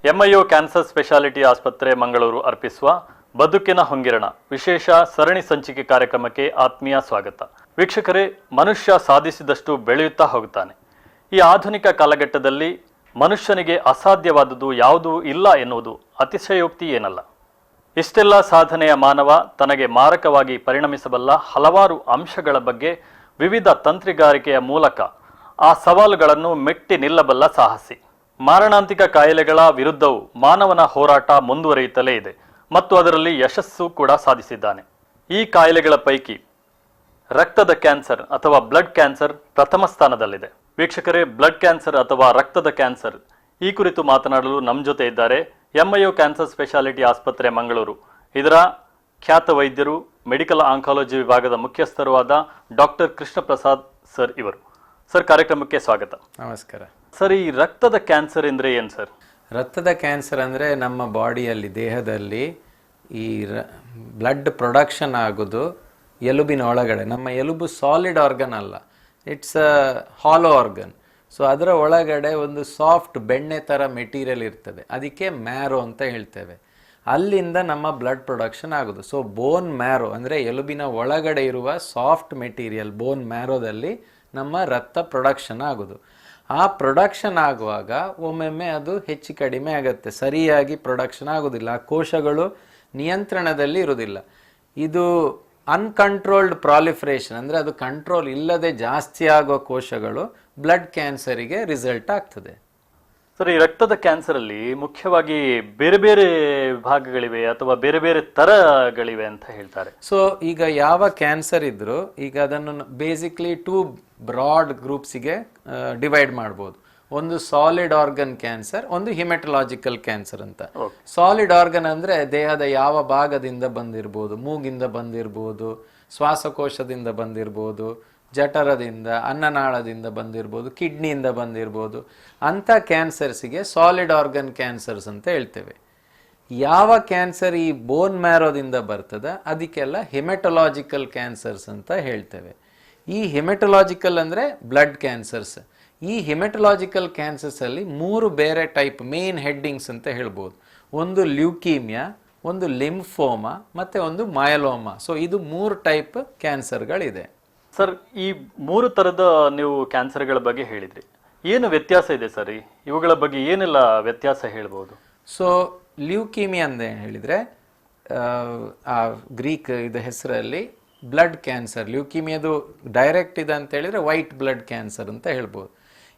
ಎಂಐಒ cancer speciality ಆಸ್ಪತ್ರೆ ಮಂಗಳೂರು ಅರ್ಪಿಸುವ ಬದುಕಿನ ಹೊಂಗಿರಣ ವಿಶೇಷ ಸರಣಿ ಸಂಚಿಕೆ ಕಾರ್ಯಕ್ರಮಕ್ಕೆ ಆತ್ಮೀಯ ಸ್ವಾಗತ. ವೀಕ್ಷಕರೇ, ಮನುಷ್ಯ ಸಾಧಿಸಿದಷ್ಟು ಬೆಳೆಯುತ್ತಾ ಹೋಗುತ್ತಾನೆ. ಈ ಆಧುನಿಕ ಕಾಲಘಟ್ಟದಲ್ಲಿ ಮನುಷ್ಯನಿಗೆ ಅಸಾಧ್ಯವಾದುದು ಯಾವುದೂ ಇಲ್ಲ ಎನ್ನುವುದು ಅತಿಶಯೋಕ್ತಿ ಏನಲ್ಲ. ಇಷ್ಟೆಲ್ಲ ಸಾಧನೆಯ ಮಾನವ ತನಗೆ ಮಾರಕವಾಗಿ ಪರಿಣಮಿಸಬಲ್ಲ ಹಲವಾರು ಅಂಶಗಳ ಬಗ್ಗೆ ವಿವಿಧ ತಂತ್ರಗಾರಿಕೆಯ ಮೂಲಕ ಆ ಸವಾಲುಗಳನ್ನು ಮೆಟ್ಟಿ ನಿಲ್ಲಬಲ್ಲ ಸಾಹಸಿ. ಮಾರಣಾಂತಿಕ ಕಾಯಿಲೆಗಳ ವಿರುದ್ಧವೂ ಮಾನವನ ಹೋರಾಟ ಮುಂದುವರಿಯುತ್ತಲೇ ಇದೆ ಮತ್ತು ಅದರಲ್ಲಿ ಯಶಸ್ಸು ಕೂಡ ಸಾಧಿಸಿದ್ದಾನೆ. ಈ ಕಾಯಿಲೆಗಳ ಪೈಕಿ ರಕ್ತದ ಕ್ಯಾನ್ಸರ್ ಅಥವಾ ಬ್ಲಡ್ ಕ್ಯಾನ್ಸರ್ ಪ್ರಥಮ ಸ್ಥಾನದಲ್ಲಿದೆ. ವೀಕ್ಷಕರೇ, ಬ್ಲಡ್ ಕ್ಯಾನ್ಸರ್ ಅಥವಾ ರಕ್ತದ ಕ್ಯಾನ್ಸರ್ ಈ ಕುರಿತು ಮಾತನಾಡಲು ನಮ್ಮ ಜೊತೆ ಇದ್ದಾರೆ ಎಂಐಒ ಕ್ಯಾನ್ಸರ್ ಸ್ಪೆಷಾಲಿಟಿ ಆಸ್ಪತ್ರೆ ಮಂಗಳೂರು ಇದರ ಖ್ಯಾತ ವೈದ್ಯರು, ಮೆಡಿಕಲ್ ಆಂಕಾಲಜಿ ವಿಭಾಗದ ಮುಖ್ಯಸ್ಥರೂ ಆದ ಡಾಕ್ಟರ್ ಕೃಷ್ಣ ಪ್ರಸಾದ್ ಸರ್ ಇವರು. ಸರ್, ಕಾರ್ಯಕ್ರಮಕ್ಕೆ ಸ್ವಾಗತ. ನಮಸ್ಕಾರ ಸರ್, ಈ ರಕ್ತದ ಕ್ಯಾನ್ಸರ್ ಅಂದರೆ ಏನು ಸರ್? ರಕ್ತದ ಕ್ಯಾನ್ಸರ್ ಅಂದರೆ ನಮ್ಮ ಬಾಡಿಯಲ್ಲಿ, ದೇಹದಲ್ಲಿ ಈ ಬ್ಲಡ್ ಪ್ರೊಡಕ್ಷನ್ ಆಗೋದು ಎಲುಬಿನ ಒಳಗಡೆ. ನಮ್ಮ ಎಲುಬು ಸಾಲಿಡ್ ಆರ್ಗನ್ ಅಲ್ಲ, it's a hollow organ. So ಅದರ ಒಳಗಡೆ ಒಂದು ಸಾಫ್ಟ್ ಬೆಣ್ಣೆ ಥರ ಮೆಟೀರಿಯಲ್ ಇರ್ತದೆ, ಅದಕ್ಕೆ ಮ್ಯಾರೋ ಅಂತ ಹೇಳ್ತೇವೆ. ಅಲ್ಲಿಂದ ನಮ್ಮ ಬ್ಲಡ್ ಪ್ರೊಡಕ್ಷನ್ ಆಗೋದು. ಸೊ ಬೋನ್ ಮ್ಯಾರೋ ಅಂದರೆ ಎಲುಬಿನ ಒಳಗಡೆ ಇರುವ ಸಾಫ್ಟ್ ಮೆಟೀರಿಯಲ್ ಬೋನ್ ಮ್ಯಾರೋದಲ್ಲಿ ನಮ್ಮ ರಕ್ತ ಪ್ರೊಡಕ್ಷನ್ ಆಗೋದು. ಆ ಪ್ರೊಡಕ್ಷನ್ ಆಗುವಾಗ ಒಮ್ಮೊಮ್ಮೆ ಅದು ಹೆಚ್ಚು ಕಡಿಮೆ ಆಗುತ್ತೆ, ಸರಿಯಾಗಿ ಪ್ರೊಡಕ್ಷನ್ ಆಗೋದಿಲ್ಲ, ಆ ಕೋಶಗಳು ನಿಯಂತ್ರಣದಲ್ಲಿ ಇರೋದಿಲ್ಲ. ಇದು ಅನ್ಕಂಟ್ರೋಲ್ಡ್ ಪ್ರಾಲಿಫರೇಷನ್ ಅಂದರೆ ಅದು ಕಂಟ್ರೋಲ್ ಇಲ್ಲದೆ ಜಾಸ್ತಿ ಆಗುವ ಕೋಶಗಳು ಬ್ಲಡ್ ಕ್ಯಾನ್ಸರಿಗೆ ರಿಸಲ್ಟ್ ಆಗ್ತದೆ. ಸರ್, ಈ ರಕ್ತದ ಕ್ಯಾನ್ಸರಲ್ಲಿ ಮುಖ್ಯವಾಗಿ ಬೇರೆ ಬೇರೆ ವಿಭಾಗಗಳಿವೆ ಅಥವಾ ಬೇರೆ ಬೇರೆ ಥರಗಳಿವೆ ಅಂತ ಹೇಳ್ತಾರೆ. ಸೊ ಈಗ ಯಾವ ಕ್ಯಾನ್ಸರ್ ಇದ್ರೂ ಈಗ ಅದನ್ನು ಬೇಸಿಕ್ಲಿ 2 ಬ್ರಾಡ್ ಗ್ರೂಪ್ಸಿಗೆ ಡಿವೈಡ್ ಮಾಡ್ಬೋದು. ಒಂದು ಸಾಲಿಡ್ ಆರ್ಗನ್ ಕ್ಯಾನ್ಸರ್, ಒಂದು ಹಿಮೆಟಲಾಜಿಕಲ್ ಕ್ಯಾನ್ಸರ್ ಅಂತ. ಸಾಲಿಡ್ ಆರ್ಗನ್ ಅಂದರೆ ದೇಹದ ಯಾವ ಭಾಗದಿಂದ ಬಂದಿರ್ಬೋದು, ಮೂಗಿಂದ ಬಂದಿರ್ಬೋದು, ಶ್ವಾಸಕೋಶದಿಂದ ಬಂದಿರ್ಬೋದು, ಜಠರದಿಂದ, ಅನ್ನನಾಳದಿಂದ ಬಂದಿರ್ಬೋದು, ಕಿಡ್ನಿಯಿಂದ ಬಂದಿರ್ಬೋದು. ಅಂಥ ಕ್ಯಾನ್ಸರ್ಸಿಗೆ ಸಾಲಿಡ್ ಆರ್ಗನ್ ಕ್ಯಾನ್ಸರ್ಸ್ ಅಂತ ಹೇಳ್ತೇವೆ. ಯಾವ ಕ್ಯಾನ್ಸರ್ ಈ ಬೋನ್ ಮ್ಯಾರೋದಿಂದ ಬರ್ತದೆ ಅದಕ್ಕೆಲ್ಲ ಹಿಮೆಟಲಾಜಿಕಲ್ ಕ್ಯಾನ್ಸರ್ಸ್ ಅಂತ ಹೇಳ್ತೇವೆ. ಈ ಹಿಮೆಟಲಾಜಿಕಲ್ ಅಂದರೆ ಬ್ಲಡ್ ಕ್ಯಾನ್ಸರ್ಸ್. ಈ ಹಿಮೆಟಲಾಜಿಕಲ್ ಕ್ಯಾನ್ಸರ್ಸಲ್ಲಿ 3 ಬೇರೆ ಟೈಪ್ ಮೇನ್ ಹೆಡ್ಡಿಂಗ್ಸ್ ಅಂತ ಹೇಳ್ಬೋದು. ಒಂದು ಲ್ಯೂಕೀಮಿಯಾ, ಒಂದು ಲಿಂಫೋಮಾ ಮತ್ತು ಒಂದು ಮಯಲೋಮಾ. ಸೊ ಇದು 3 ಟೈಪ್ ಕ್ಯಾನ್ಸರ್ಗಳಿದೆ. ಸರ್, ಈ 3 ಥರದ ನೀವು ಕ್ಯಾನ್ಸರ್ಗಳ ಬಗ್ಗೆ ಹೇಳಿದ್ರಿ. ಏನು ವ್ಯತ್ಯಾಸ ಇದೆ ಸರ್? ಇವುಗಳ ಬಗ್ಗೆ ಏನೆಲ್ಲ ವ್ಯತ್ಯಾಸ ಹೇಳ್ಬೋದು? ಸೊ ಲ್ಯೂಕೀಮಿಯಾ ಅಂತ ಹೇಳಿದರೆ ಆ ಗ್ರೀಕ್ ಇದು ಹೆಸರಲ್ಲಿ ಬ್ಲಡ್ ಕ್ಯಾನ್ಸರ್. ಲ್ಯೂಕೀಮಿಯಾದು ಡೈರೆಕ್ಟ್ ಇದೆ ಅಂತ ಹೇಳಿದರೆ ವೈಟ್ ಬ್ಲಡ್ ಕ್ಯಾನ್ಸರ್ ಅಂತ ಹೇಳ್ಬೋದು.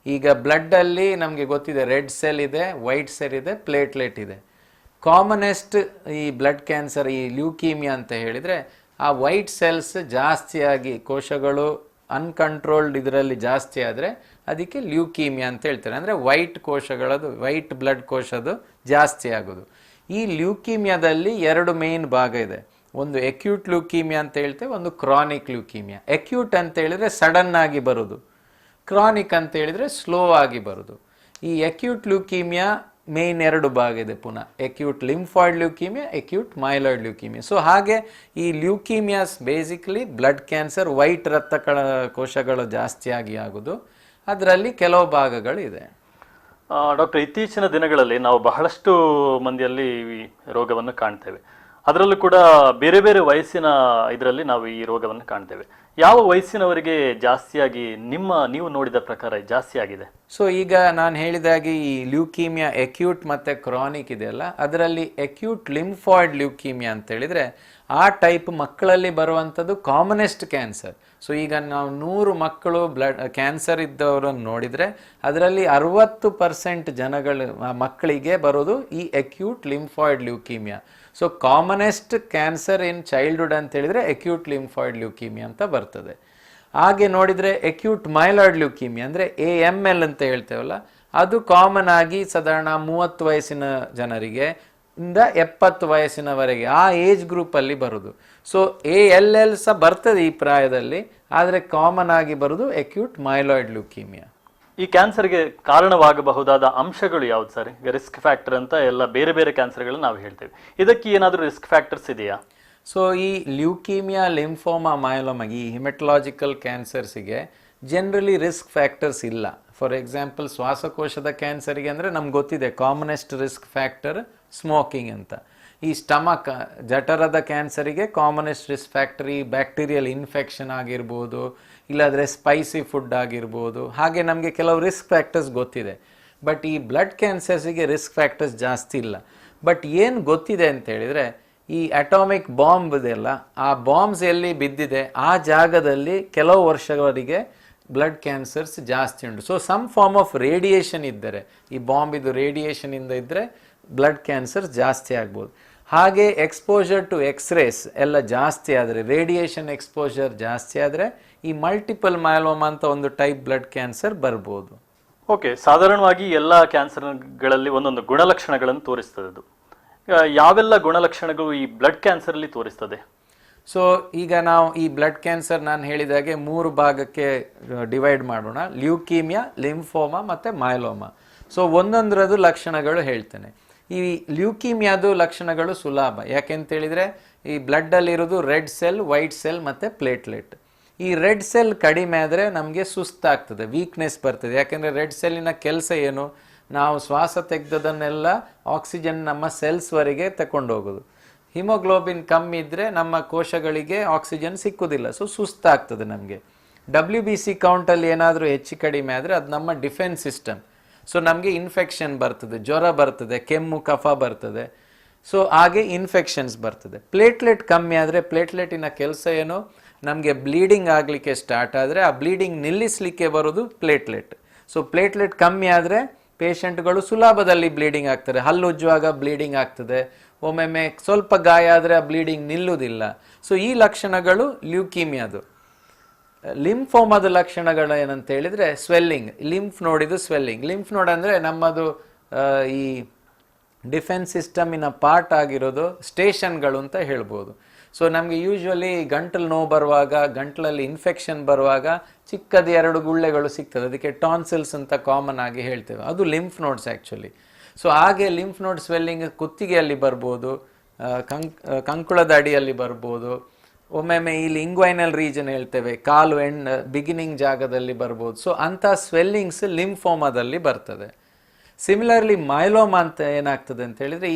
ಈಗ ಬ್ಲಡ್ಡಲ್ಲಿ ನಮಗೆ ಗೊತ್ತಿದೆ, ರೆಡ್ ಸೆಲ್ ಇದೆ, ವೈಟ್ ಸೆಲ್ ಇದೆ, ಪ್ಲೇಟ್ಲೆಟ್ ಇದೆ. ಕಾಮನೆಸ್ಟ್ ಈ ಬ್ಲಡ್ ಕ್ಯಾನ್ಸರ್, ಈ ಲ್ಯೂಕೀಮಿಯಾ ಅಂತ ಹೇಳಿದರೆ ಆ ವೈಟ್ ಸೆಲ್ಸ್ ಜಾಸ್ತಿಯಾಗಿ ಕೋಶಗಳು ಅನ್ಕಂಟ್ರೋಲ್ಡ್ ಇದರಲ್ಲಿ ಜಾಸ್ತಿ ಆದರೆ ಅದಕ್ಕೆ ಲ್ಯೂಕೀಮಿಯಾ ಅಂತ ಹೇಳ್ತಾರೆ. ಅಂದರೆ ವೈಟ್ ಕೋಶಗಳದು, ವೈಟ್ ಬ್ಲಡ್ ಕೋಶದು ಜಾಸ್ತಿ ಆಗೋದು. ಈ ಲ್ಯೂಕೀಮಿಯಾದಲ್ಲಿ 2 ಮೇನ್ ಭಾಗ ಇದೆ. ಒಂದು ಎಕ್ಯೂಟ್ ಲ್ಯೂಕೀಮಿಯಾ ಅಂತ ಹೇಳ್ತೇವೆ, ಒಂದು ಕ್ರಾನಿಕ್ ಲ್ಯೂಕೀಮಿಯಾ. ಎಕ್ಯೂಟ್ ಅಂತ ಹೇಳಿದರೆ ಸಡನ್ ಆಗಿ ಬರೋದು, ಕ್ರಾನಿಕ್ ಅಂತ ಹೇಳಿದರೆ ಸ್ಲೋ ಆಗಿ ಬರೋದು. ಈ ಎಕ್ಯೂಟ್ ಲ್ಯೂಕೀಮಿಯಾ ಮೇನ್ 2 ಭಾಗ ಇದೆ. ಪುನಃ acute lymphoid leukaemia, acute myeloid leukaemia. So ಹಾಗೆ ಈ leukaemias basically blood cancer, white ರಕ್ತ ಕೋಶಗಳು ಜಾಸ್ತಿಯಾಗಿ ಆಗೋದು. ಅದರಲ್ಲಿ ಕೆಲವು ಭಾಗಗಳಿದೆ. ಡಾಕ್ಟರ್, ಇತ್ತೀಚಿನ ದಿನಗಳಲ್ಲಿ ನಾವು ಬಹಳಷ್ಟು ಮಂದಿಯಲ್ಲಿ ಈ ರೋಗವನ್ನು ಕಾಣ್ತೇವೆ. ಅದರಲ್ಲೂ ಕೂಡ ಬೇರೆ ಬೇರೆ ವಯಸ್ಸಿನ ಇದರಲ್ಲಿ ನಾವು ಈ ರೋಗವನ್ನು ಕಾಣ್ತೇವೆ. ಯಾವ ವಯಸ್ಸಿನವರಿಗೆ ಜಾಸ್ತಿಯಾಗಿ ನೀವು ನೋಡಿದ ಪ್ರಕಾರ ಜಾಸ್ತಿ ಆಗಿದೆ? ಸೊ ಈಗ ನಾನು ಹೇಳಿದಾಗೆ ಈ ಲ್ಯೂಕೀಮಿಯಾ ಎಕ್ಯೂಟ್ ಮತ್ತು ಕ್ರಾನಿಕ್ ಇದೆಯಲ್ಲ, ಅದರಲ್ಲಿ ಎಕ್ಯೂಟ್ ಲಿಂಫಾಯ್ಡ್ ಲ್ಯೂಕೀಮಿಯಾ ಅಂತ ಹೇಳಿದರೆ ಆ ಟೈಪ್ ಮಕ್ಕಳಲ್ಲಿ ಬರುವಂಥದ್ದು ಕಾಮನೆಸ್ಟ್ ಕ್ಯಾನ್ಸರ್. ಸೊ ಈಗ ನಾವು 100 ಮಕ್ಕಳು ಬ್ಲಡ್ ಕ್ಯಾನ್ಸರ್ ಇದ್ದವರನ್ನು ನೋಡಿದರೆ ಅದರಲ್ಲಿ 60% ಜನಗಳು ಮಕ್ಕಳಿಗೆ ಬರೋದು ಈ acute lymphoid leukaemia. So commonest cancer in childhood ಅಂತ ಹೇಳಿದರೆ ಎಕ್ಯೂಟ್ ಲಿಂಫಾಯ್ಡ್ ಲ್ಯೂಕೀಮಿಯಾ ಅಂತ ಬರ್ತದೆ. ಹಾಗೆ ನೋಡಿದರೆ ಎಕ್ಯೂಟ್ ಮೈಲಾಯ್ಡ್ ಲ್ಯೂಕೀಮಿಯಾ ಅಂದರೆ AML ಅಂತ ಹೇಳ್ತೇವಲ್ಲ, ಅದು ಕಾಮನ್ ಆಗಿ ಸಾಧಾರಣ 30 ವಯಸ್ಸಿನ ಜನರಿಗೆ ಇಂದ 70 ವಯಸ್ಸಿನವರೆಗೆ ಆ ಏಜ್ ಗ್ರೂಪಲ್ಲಿ ಬರೋದು. ಸೊ ALL ಸಹ ಬರ್ತದೆ ಈ ಪ್ರಾಯದಲ್ಲಿ, ಆದರೆ ಕಾಮನ್ ಆಗಿ ಬರೋದು ಎಕ್ಯೂಟ್ ಮೈಲಾಯ್ಡ್ ಲ್ಯೂಕೀಮಿಯಾ. ಈ ಕ್ಯಾನ್ಸರ್ಗೆ ಕಾರಣವಾಗಬಹುದಾದ ಅಂಶಗಳು ಯಾವ್ದು ಸರ್? ರಿಸ್ಕ್ ಫ್ಯಾಕ್ಟರ್ ಅಂತ ಎಲ್ಲ ಬೇರೆ ಬೇರೆ ಕ್ಯಾನ್ಸರ್ಗಳು ನಾವು ಹೇಳ್ತೇವೆ. ಇದಕ್ಕೆ ಏನಾದರೂ ರಿಸ್ಕ್ ಫ್ಯಾಕ್ಟರ್ಸ್ ಇದೆಯಾ? ಸೊ ಈ ಲ್ಯೂಕೀಮಿಯಾ, ಲಿಂಫೋಮಾ, ಮೈಲೋಮಾ, ಈ ಹಿಮೆಟಲಾಜಿಕಲ್ ಕ್ಯಾನ್ಸರ್ಸಿಗೆ ಜನರಲಿ ರಿಸ್ಕ್ ಫ್ಯಾಕ್ಟರ್ಸ್ ಇಲ್ಲ. ಫಾರ್ ಎಕ್ಸಾಂಪಲ್ ಶ್ವಾಸಕೋಶದ ಕ್ಯಾನ್ಸರಿಗೆ ಅಂದರೆ ನಮ್ಗೆ ಗೊತ್ತಿದೆ ಕಾಮನೆಸ್ಟ್ ರಿಸ್ಕ್ ಫ್ಯಾಕ್ಟರ್ ಸ್ಮೋಕಿಂಗ್ ಅಂತ. ಈ ಸ್ಟಮಕ್ ಜಠರದ ಕ್ಯಾನ್ಸರಿಗೆ ಕಾಮನೆಸ್ಟ್ ರಿಸ್ಕ್ ಫ್ಯಾಕ್ಟರ್ ಈ ಬ್ಯಾಕ್ಟೀರಿಯಲ್ ಇನ್ಫೆಕ್ಷನ್ ಆಗಿರ್ಬೋದು, ಇಲ್ಲಾಂದರೆ ಸ್ಪೈಸಿ ಫುಡ್ ಆಗಿರ್ಬೋದು. ಹಾಗೆ ನಮಗೆ ಕೆಲವು ರಿಸ್ಕ್ ಫ್ಯಾಕ್ಟರ್ಸ್ ಗೊತ್ತಿದೆ. ಬಟ್ ಈ ಬ್ಲಡ್ ಕ್ಯಾನ್ಸರ್ಸಿಗೆ ರಿಸ್ಕ್ ಫ್ಯಾಕ್ಟರ್ಸ್ ಜಾಸ್ತಿ ಇಲ್ಲ. ಬಟ್ ಏನು ಗೊತ್ತಿದೆ ಅಂತ ಹೇಳಿದರೆ, ಈ ಅಟಾಮಿಕ್ ಬಾಂಬ್ ಇದೆಲ್ಲ, ಆ ಬಾಂಬ್ಸ್ ಎಲ್ಲಿ ಬಿದ್ದಿದೆ ಆ ಜಾಗದಲ್ಲಿ ಕೆಲವು ವರ್ಷಗಳವರೆಗೆ ಬ್ಲಡ್ ಕ್ಯಾನ್ಸರ್ಸ್ ಜಾಸ್ತಿ ಉಂಟು. So some form of radiation ಇದ್ದರೆ, ಈ ಬಾಂಬ್ ಇದು ರೇಡಿಯೇಷನಿಂದ ಇದ್ದರೆ ಬ್ಲಡ್ ಕ್ಯಾನ್ಸರ್ ಜಾಸ್ತಿ ಆಗ್ಬೋದು. ಹಾಗೆ ಎಕ್ಸ್ಪೋಜರ್ ಟು ಎಕ್ಸ್ರೇಸ್ ಎಲ್ಲ ಜಾಸ್ತಿ ಆದರೆ, ರೇಡಿಯೇಷನ್ ಎಕ್ಸ್ಪೋಜರ್ ಜಾಸ್ತಿ ಆದರೆ ಈ ಮಲ್ಟಿಪಲ್ ಮಯಲೋಮಾ ಅಂತ ಒಂದು ಟೈಪ್ ಬ್ಲಡ್ ಕ್ಯಾನ್ಸರ್ ಬರ್ಬೋದು. ಓಕೆ, ಸಾಧಾರಣವಾಗಿ ಎಲ್ಲ ಕ್ಯಾನ್ಸರ್ಗಳಲ್ಲಿ ಒಂದೊಂದು ಗುಣಲಕ್ಷಣಗಳನ್ನು ತೋರಿಸ್ತದೆ. ಅದು ಯಾವೆಲ್ಲ ಗುಣಲಕ್ಷಣಗಳು ಈ ಬ್ಲಡ್ ಕ್ಯಾನ್ಸರಲ್ಲಿ ತೋರಿಸ್ತದೆ? ಸೊ ಈಗ ನಾವು ಈ ಬ್ಲಡ್ ಕ್ಯಾನ್ಸರ್ ನಾನು ಹೇಳಿದಾಗೆ 3 ಭಾಗಕ್ಕೆ ಡಿವೈಡ್ ಮಾಡೋಣ: ಲ್ಯೂಕೀಮಿಯಾ, ಲಿಂಫೋಮಾ ಮತ್ತು ಮೈಲೋಮಾ. ಸೊ ಒಂದೊಂದರದು ಲಕ್ಷಣಗಳು ಹೇಳ್ತೇನೆ. ಈ ಲ್ಯೂಕೀಮಿಯಾದು ಲಕ್ಷಣಗಳು ಸುಲಭ. ಯಾಕೆಂತೇಳಿದರೆ ಈ ಬ್ಲಡ್ಡಲ್ಲಿರೋದು ರೆಡ್ ಸೆಲ್, ವೈಟ್ ಸೆಲ್ ಮತ್ತು ಪ್ಲೇಟ್ಲೆಟ್. ಈ ರೆಡ್ ಸೆಲ್ ಕಡಿಮೆ ಆದರೆ ನಮಗೆ ಸುಸ್ತಾಗ್ತದೆ, ವೀಕ್ನೆಸ್ ಬರ್ತದೆ. ಯಾಕೆಂದರೆ ರೆಡ್ ಸೆಲ್ಲಿನ ಕೆಲಸ ಏನು? ನಾವು ಶ್ವಾಸ ತೆಗೆದದನ್ನೆಲ್ಲ ಆಕ್ಸಿಜನ್ ನಮ್ಮ ಸೆಲ್ಸ್ವರೆಗೆ ತಗೊಂಡು ಹೋಗೋದು. ಹಿಮೋಗ್ಲೋಬಿನ್ ಕಮ್ಮಿ ಇದ್ದರೆ ನಮ್ಮ ಕೋಶಗಳಿಗೆ ಆಕ್ಸಿಜನ್ ಸಿಕ್ಕುವುದಿಲ್ಲ, ಸೊ ಸುಸ್ತಾಗ್ತದೆ ನಮಗೆ. WBC ಕೌಂಟಲ್ಲಿ ಏನಾದರೂ ಹೆಚ್ಚು ಕಡಿಮೆ ಆದರೆ ಅದು ನಮ್ಮ ಡಿಫೆನ್ಸ್ ಸಿಸ್ಟಮ್. ಸೊ ನಮಗೆ ಇನ್ಫೆಕ್ಷನ್ ಬರ್ತದೆ, ಜ್ವರ ಬರ್ತದೆ, ಕೆಮ್ಮು ಕಫ ಬರ್ತದೆ. ಸೊ ಹಾಗೆ ಇನ್ಫೆಕ್ಷನ್ಸ್ ಬರ್ತದೆ. ಪ್ಲೇಟ್ಲೆಟ್ ಕಮ್ಮಿ ಆದರೆ, ಪ್ಲೇಟ್ಲೆಟಿನ ಕೆಲಸ ಏನು? ನಮಗೆ ಬ್ಲೀಡಿಂಗ್ ಆಗಲಿಕ್ಕೆ ಸ್ಟಾರ್ಟ್ ಆದರೆ ಆ ಬ್ಲೀಡಿಂಗ್ ನಿಲ್ಲಿಸಲಿಕ್ಕೆ ಬರೋದು ಪ್ಲೇಟ್ಲೆಟ್. ಸೊ ಪ್ಲೇಟ್ಲೆಟ್ ಕಮ್ಮಿ ಆದರೆ ಪೇಷಂಟ್ಗಳು ಸುಲಭದಲ್ಲಿ ಬ್ಲೀಡಿಂಗ್ ಆಗ್ತದೆ. ಹಲ್ಲು ಉಜ್ಜುವಾಗ ಬ್ಲೀಡಿಂಗ್ ಆಗ್ತದೆ, ಒಮ್ಮೊಮ್ಮೆ ಸ್ವಲ್ಪ ಗಾಯ ಆದರೆ ಆ ಬ್ಲೀಡಿಂಗ್ ನಿಲ್ಲುವುದಿಲ್ಲ. ಸೊ ಈ ಲಕ್ಷಣಗಳು ಲ್ಯೂಕೀಮಿಯಾದು. ಲಿಂಫೋಮಾದ ಲಕ್ಷಣಗಳು ಏನಂತ ಹೇಳಿದರೆ ಸ್ವೆಲ್ಲಿಂಗ್. ಲಿಂಫ್ ನೋಡಿದು ಸ್ವೆಲ್ಲಿಂಗ್. ಲಿಂಫ್ ನೋಡ್ ಅಂದರೆ ನಮ್ಮದು ಈ ಡಿಫೆನ್ಸ್ ಸಿಸ್ಟಮಿನ ಪಾರ್ಟ್ ಆಗಿರೋದು ಸ್ಟೇಷನ್ಗಳು ಅಂತ ಹೇಳ್ಬೋದು. ಸೊ ನಮಗೆ ಯೂಶ್ವಲಿ ಗಂಟಲು ನೋವು ಬರುವಾಗ, ಗಂಟಲಲ್ಲಿ ಇನ್ಫೆಕ್ಷನ್ ಬರುವಾಗ ಚಿಕ್ಕದು 2 ಗುಳ್ಳೆಗಳು ಸಿಗ್ತದೆ, ಅದಕ್ಕೆ ಟಾನ್ಸಿಲ್ಸ್ ಅಂತ ಕಾಮನ್ ಆಗಿ ಹೇಳ್ತೇವೆ. ಅದು ಲಿಂಫ್ ನೋಡ್ಸ್ ಆ್ಯಕ್ಚುಲಿ. ಸೊ ಹಾಗೆ ಲಿಂಫ್ ನೋಡ್ ಸ್ವೆಲ್ಲಿಂಗ್ ಕುತ್ತಿಗೆಯಲ್ಲಿ ಬರ್ಬೋದು, ಕಂಕುಳದ ಅಡಿಯಲ್ಲಿ ಬರ್ಬೋದು, ಒಮ್ಮೊಮ್ಮೆ ಇಲ್ಲಿ ಇಂಗ್ವೈನಲ್ ರೀಜನ್ ಹೇಳ್ತೇವೆ, ಕಾಲು ಬಿಗಿನಿಂಗ್ ಜಾಗದಲ್ಲಿ ಬರ್ಬೋದು. ಸೊ ಅಂಥ ಸ್ವೆಲ್ಲಿಂಗ್ಸ್ ಲಿಂಫೋಮಾದಲ್ಲಿ ಬರ್ತದೆ. ಸಿಮಿಲರ್ಲಿ ಮೈಲೋಮಾ ಅಂತ ಏನಾಗ್ತದೆ ಅಂತ ಹೇಳಿದರೆ,